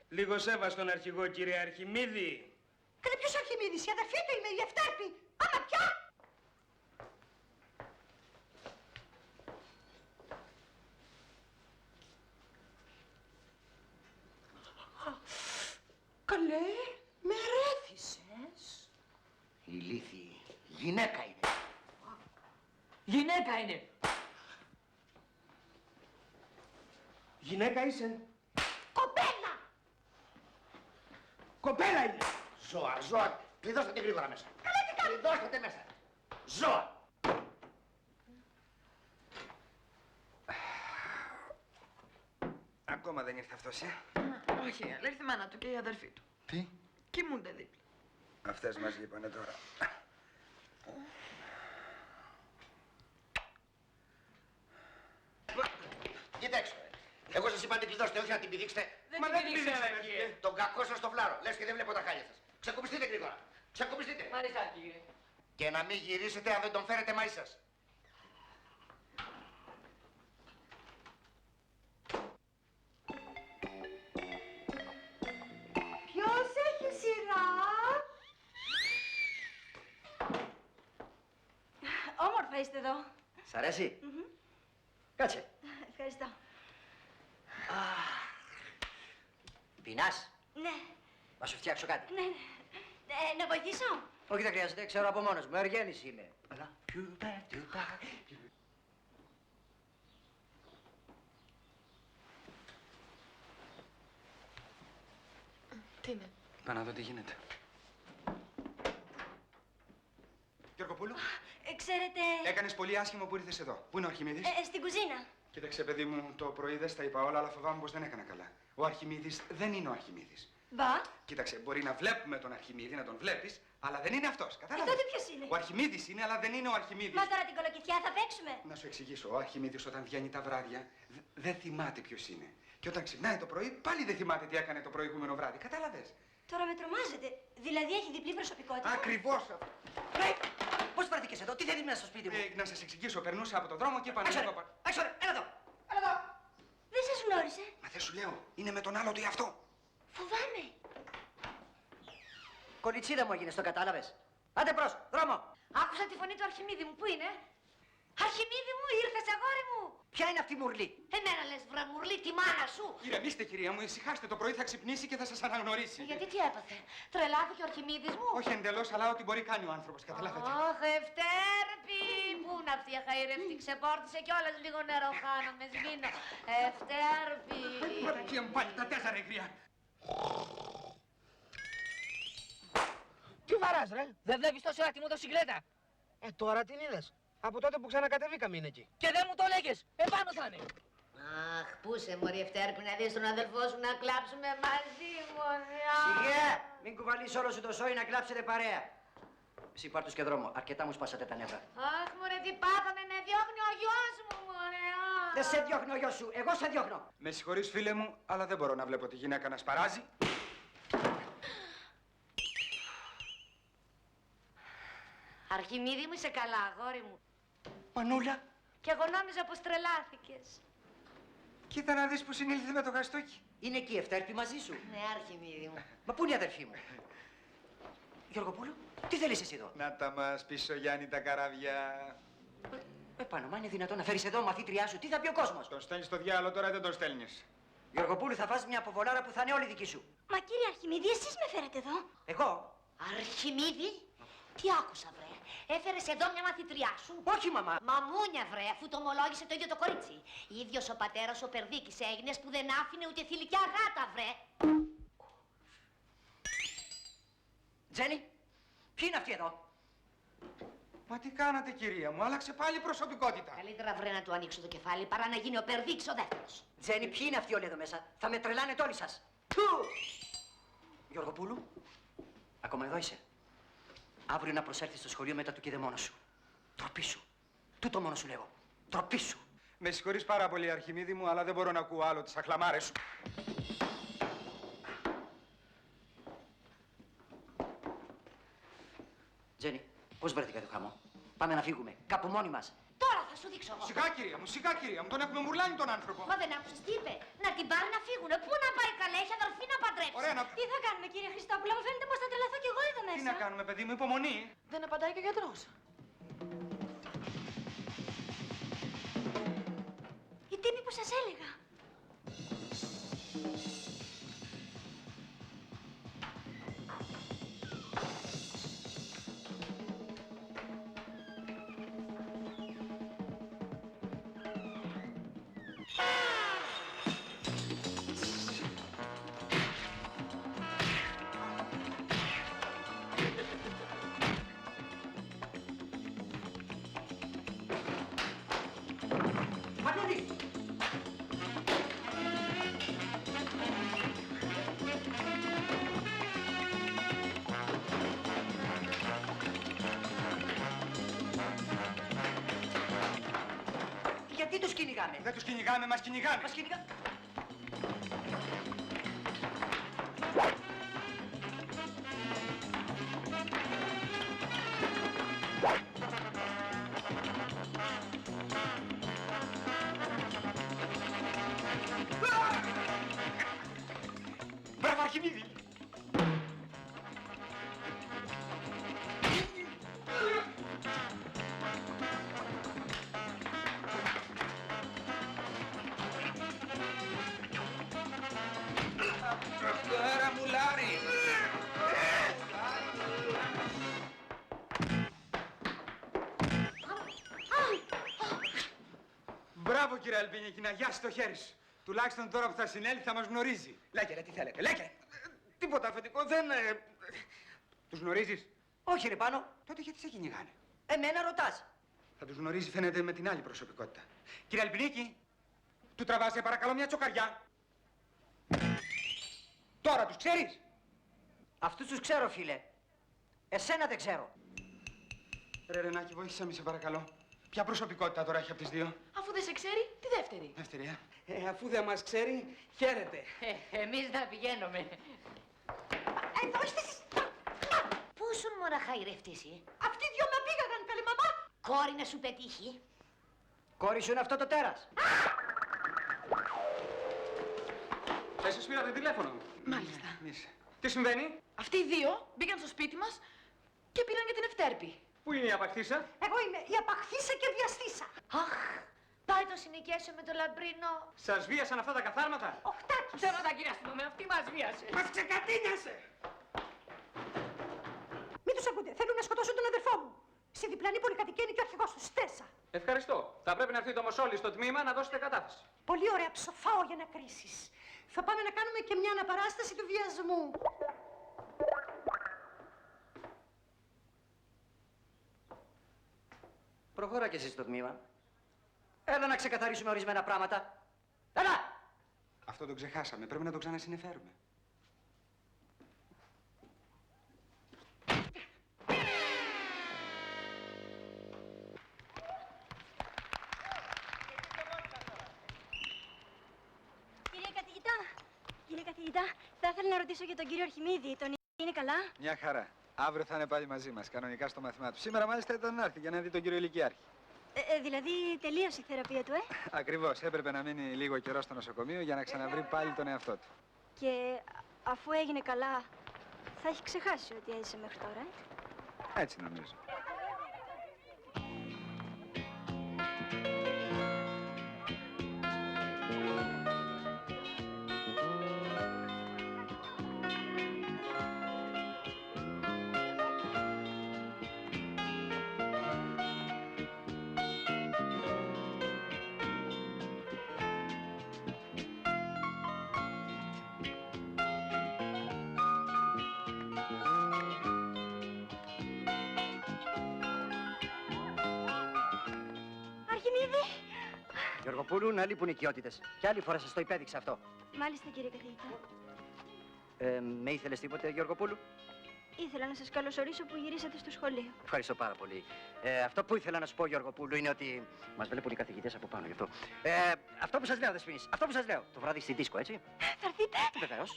J: Λίγο σέβα στον αρχηγό, κύριε Αρχιμίδη.
A: Καλέ, ποιος Αρχιμίδης? Η αδερφή του είμαι, η Ευτέρπη. Άμα πια! Καλέ, με ρέθησες.
J: Ηλίθιη. Γυναίκα είναι.
H: Γυναίκα είναι!
J: Γυναίκα είσαι.
A: Κοπέλα!
J: Κοπέλα είναι.
G: Ζώα, ζώα. Κλειδώστε τη γρήγορα μέσα. Κλειδώστε τη μέσα. Ζώα.
J: Ακόμα δεν ήρθε αυτός,
Q: Όχι, αλλά ήρθε η μάνα του και η αδερφή του.
J: Τι?
Q: Κοιμούνται δίπλα.
J: Αυτές μας λείπανε τώρα.
G: Κοιτάξτε. Εγώ σας είπα να την κλειδώσετε, όχι να την πηδήξετε.
Q: Μα δεν την πηδήξαμε, αρχηγέ.
G: Τον κακό σας το φλάρο. Λες και δεν βλέπω τα χάλια σας. Ξεκουμπιστείτε γρήγορα. Ξεκουμπιστείτε.
H: Μάλιστα, κύριε.
G: Και να μην γυρίσετε αν δεν τον φέρετε μαζί σας.
A: Ποιος έχει σειρά?
E: Όμορφα είστε εδώ.
A: Σ' αρέσει? Κάτσε.
E: Ευχαριστώ.
A: Πεινάς?
E: Ναι,
A: Να σου φτιάξω κάτι.
E: ναι. Να βοηθήσω?
A: Όχι, δεν χρειάζεται, ξέρω από μόνος μου. Εργένης είμαι. Αλλά...
Q: Τι είναι?
B: Πάω να δω τι γίνεται. Γιώργοπούλου,
E: Ξέρετε...
B: έκανες πολύ άσχημο που ήρθες εδώ. Πού είναι ο Αρχιμίδης?
E: Στην κουζίνα.
B: Κοίταξε, παιδί μου, το πρωί δεν στα είπα όλα, αλλά φοβάμαι πως δεν έκανα καλά. Ο Αρχιμίδης δεν είναι ο Αρχιμίδης.
E: Μπα.
B: Κοίταξε, μπορεί να βλέπουμε τον Αρχιμίδη, να τον βλέπεις, αλλά δεν είναι αυτός. Κατάλαβες?
E: Τότε ποιος είναι?
B: Ο Αρχιμίδης είναι, αλλά δεν είναι ο Αρχιμίδης.
E: Μα τώρα την κολοκυθιά θα παίξουμε.
B: Να σου εξηγήσω, ο Αρχιμίδης όταν βγαίνει τα βράδια δεν θυμάται ποιος είναι. Και όταν ξυπνάει το πρωί, πάλι δεν θυμάται τι έκανε το προηγούμενο βράδυ. Κατάλαβες?
E: Τώρα με τρομάζετε. Δηλαδή έχει διπλή προσωπικότητα.
B: Ακριβώς αυτό.
A: Πώς βρεθήκες εδώ, τι θέλεις μέσα στο σπίτι μου?
B: Να σας εξηγήσω, περνούσα από τον δρόμο και είπα να
A: Έξω,
B: εδώ.
A: έξω, έλα εδώ.
E: Δεν σας γνώρισε.
B: Μα δεν σου λέω, είναι με τον άλλο του εαυτό.
E: Φοβάμαι.
A: Κολιτσίδα μου έγινες, το κατάλαβες? Άντε προς, δρόμο.
L: Άκουσα τη φωνή του Αρχιμίδη μου. Πού είναι? Αρχιμίδη μου, ήρθες αγόρι μου.
A: Ποια είναι αυτή η μουρλή?
L: Εμένα λες βρε μουρλή, τη μάνα σου.
B: Ηρεμήστε, κυρία μου, ησυχάστε. Το πρωί θα ξυπνήσει και θα σας αναγνωρίσει.
L: Γιατί τι έπαθε? Τρελάθηκε ο Αρχιμίδης μου.
B: Όχι εντελώς, αλλά ό,τι μπορεί κάνει ο άνθρωπος. Καταλάβατε?
L: Αχ, Ευτέρπη. Πού είναι αυτή η αχαήρευτη? Ξεπόρτισε κιόλας λίγο νερό. Χάνομαι, σβήνω. Ευτέρπη.
B: Παναγία μου, πάλι τα 4 γριά.
M: Τι βαράς, ρε? Δεν βλέπεις τόσο ώρα τη μοτοσυκλέτα?
S: Τώρα την είδες. Από τότε που ξανακατεβήκαμε είναι εκεί.
M: Και δεν μου το λέγες. Επάνω θα είναι.
L: Αχ, πού σε μωρή Ευτέρπη να δεις τον αδελφό σου να κλάψουμε μαζί, μωρή.
A: Σιγά, μην κουβαλείς όλο σου το σόι να κλάψετε παρέα. Εσύ πάρ' τους και δρόμο, αρκετά μου σπάσατε τα νεύρα.
L: Αχ, μωρέ, τι πάθαμε, με διώχνει ο γιος μου, μωρέ.
A: Δεν σε διώχνει ο γιος σου, εγώ σε διώχνω.
B: Με συγχωρείς, φίλε μου, αλλά δεν μπορώ να βλέπω τη γυναίκα να σπαράζει.
L: Αρχιμίδη μου, είσαι καλά, αγόρι μου.
B: Μανούλα.
L: Κι εγώ νόμιζα πως τρελάθηκες.
B: Κοίτα να δεις που συνήλθε με το γαστούκι.
A: Είναι εκεί, Ευτέρπη, μαζί σου.
L: Ναι, Αρχιμίδη μου.
A: Μα πού είναι η αδερφή μου? Γιώργοπούλου, τι θέλεις εσύ εδώ?
B: Να τα μας πίσω, Γιάννη, τα καράβια.
A: Πάνω, μα είναι δυνατόν να φέρεις εδώ μαθήτριά σου, τι θα πει ο κόσμος?
B: Τον στέλνεις στο διάλογο, τώρα δεν τον στέλνεις.
A: Γιώργοπούλου, θα φας μια αποβολάρα που θα είναι όλη δική σου.
E: Μα κύριε Αρχιμίδη, εσείς με φέρετε εδώ.
A: Εγώ?
L: Αρχιμίδη, τι άκουσα, βρε. Έφερες εδώ μια μαθητριά σου.
A: Όχι, μαμά.
L: Μαμούνια, βρε, αφού το ομολόγησε το ίδιο το κορίτσι. Ίδιος ο πατέρας ο Περδίκης έγινες που δεν άφηνε ούτε θηλυκιά γάτα, βρε.
A: Τζένι, ποιοι είναι αυτοί εδώ?
B: Μα τι κάνατε, κυρία μου, άλλαξε πάλι προσωπικότητα.
L: Καλύτερα, βρε, να του ανοίξω το κεφάλι παρά να γίνει ο Περδίκης ο δεύτερος.
A: Τζένι, ποιοι είναι αυτοί όλοι εδώ μέσα? Θα με τρελάνετε όλοι σας. Γιώργοπούλου, ακόμα εδώ είσαι? Αύριο να προσέλθεις στο σχολείο μετά του κηδεμόνου σου. Τροπή σου. Τούτο μόνο σου λέγω. Τροπή σου.
B: Με συγχωρείς πάρα πολύ, Αρχιμίδη μου, αλλά δεν μπορώ να ακούω άλλο τις αχλαμάρες σου.
A: Τζένι, πώς βρέθηκα το χαμό? Πάμε να φύγουμε. Κάπου μόνοι μας.
L: Τώρα θα σου δείξω εγώ.
B: Σιγά, κυρία μου, τον έχουμε μουρλάνει τον άνθρωπο.
L: Μα δεν άκουσες τι είπε. Να την πάρει να φύγουνε. Πού να πάει καλέ, έχει αδερφή να παντρέψει.
B: Ωραία, να...
E: Τι θα κάνουμε κύριε Χριστόπουλο, μου φαίνεται πως θα τρελαθώ κι εγώ εδώ μέσα.
B: Τι να κάνουμε, παιδί μου, υπομονή.
Q: Δεν απαντάει και ο γιατρός.
E: Οι τύποι που σας έλεγα.
A: Γιατί τους κυνηγάμε?
B: Δεν τους κυνηγάμε, μας κυνηγάνε.
A: Μας κυνηγάμε.
B: Μπράβο, Αρχιμίδη. Τώρα μουλάρι. Μπράβο, κύριε Αλμπίνη, να γιάσει το χέρι σου. Τουλάχιστον τώρα που θα συνέλθει θα μας γνωρίζει. Λέγε, τι θέλετε, λέγε. Τίποτα αφεντικό, δεν... Τους γνωρίζεις?
A: Όχι ρε Πάνο.
B: Τότε γιατί σε κυνηγάνε?
A: Εμένα ρωτάς.
B: Θα τους γνωρίζει φαίνεται με την άλλη προσωπικότητα. Κύριε Αλμπινίκη, του τραβάσε παρακαλώ μια τσοκαριά. Τώρα τους ξέρεις?
A: Αυτούς τους ξέρω φίλε. Εσένα δεν ξέρω.
B: Ρε Ρενάκη, βοήθησα με σε παρακαλώ. Ποια προσωπικότητα τώρα έχει από τις δύο?
Q: Αφού δεν σε ξέρει, τη δεύτερη.
B: Δεύτερη,
S: Αφού δεν μας ξέρει, χαίρετε.
H: Εμείς να πηγαίνουμε.
L: Εδώ είστε εσείς. Πού σου μωρά χαϊρευτήσει?
E: Αυτοί δυο με πήγαγαν, καλή μαμά.
L: Κόρη να σου πετύχει.
A: Κόρη σου είναι αυτό το τέρας.
B: Εσείς πήρατε τηλέφωνο.
Q: Μάλιστα.
B: Τι συμβαίνει?
Q: Αυτοί οι δύο μπήκαν στο σπίτι μας και πήραν για την Ευτέρπη.
B: Πού είναι η απαχθήσα?
E: Εγώ είμαι η απαχθήσα και βιαστήσα.
L: Αχ, πάει το συνοικέσιο με το λαμπρινό.
B: Σας βίασαν αυτά τα καθάρματα?
E: Οχτάκης.
H: Ψέματα κύριε αστυνομέ, αυτή μας βίασε.
B: Μας ξεκατίνιασε!
E: Μην τους ακούτε, θέλουν να σκοτώσουν τον αδερφό μου. Στη διπλανή πολυκατοικία είναι και ο αρχηγός του, Στέσα.
B: Ευχαριστώ. Θα πρέπει να έρθει το Μοσόλι στο τμήμα να δώσετε κατάθεση.
E: Πολύ ωραία, ψοφάω για να κρίσεις. Θα πάμε να κάνουμε και μια αναπαράσταση του βιασμού.
A: Προχώρα κι εσύ στο τμήμα. Έλα να ξεκαθαρίσουμε ορισμένα πράγματα. Έλα!
B: Αυτό το ξεχάσαμε. Πρέπει να το ξανασυνεφέρουμε.
E: Κύριε καθηγητά, θα ήθελα να ρωτήσω για τον κύριο Αρχιμίδη. Τον είναι καλά?
B: Μια χαρά. Αύριο θα είναι πάλι μαζί μας, κανονικά στο μαθημά του. Σήμερα μάλιστα ήταν να έρθει για να δει τον κύριο Ηλικιάρχη.
E: Δηλαδή τελείωσε η θεραπεία του,
B: Ακριβώς. Έπρεπε να μείνει λίγο καιρό στο νοσοκομείο για να ξαναβρει πάλι τον εαυτό του.
E: Και αφού έγινε καλά, θα έχει ξεχάσει ότι έζησε μέχρι τώρα,
B: Έτσι νομίζω.
A: Γιωργοπούλου, να λείπουν οικειότητες. Κι άλλη φορά σας το υπέδειξα αυτό.
E: Μάλιστα, κύριε καθηγητά.
A: Με ήθελες τίποτε, Γιωργοπούλου?
E: Ήθελα να σας καλωσορίσω που γυρίσατε στο σχολείο.
A: Ευχαριστώ πάρα πολύ. Αυτό που ήθελα να σου πω, Γιωργοπούλου, είναι ότι μας βλέπουν οι καθηγητές από πάνω γι' αυτό. Αυτό που σας λέω, Δεσποινής, αυτό που σας λέω. Το βράδυ στη δίσκο, έτσι.
E: Θα έρθετε?
A: Βεβαίως.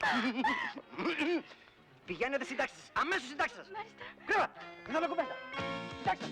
A: Πηγαίνετε στην τάξη σας. Αμέσως στην τάξη σας.
E: Μάλιστα.
A: Γρήγορα. Δεν θέλω κουβέντα. Τάξη σας.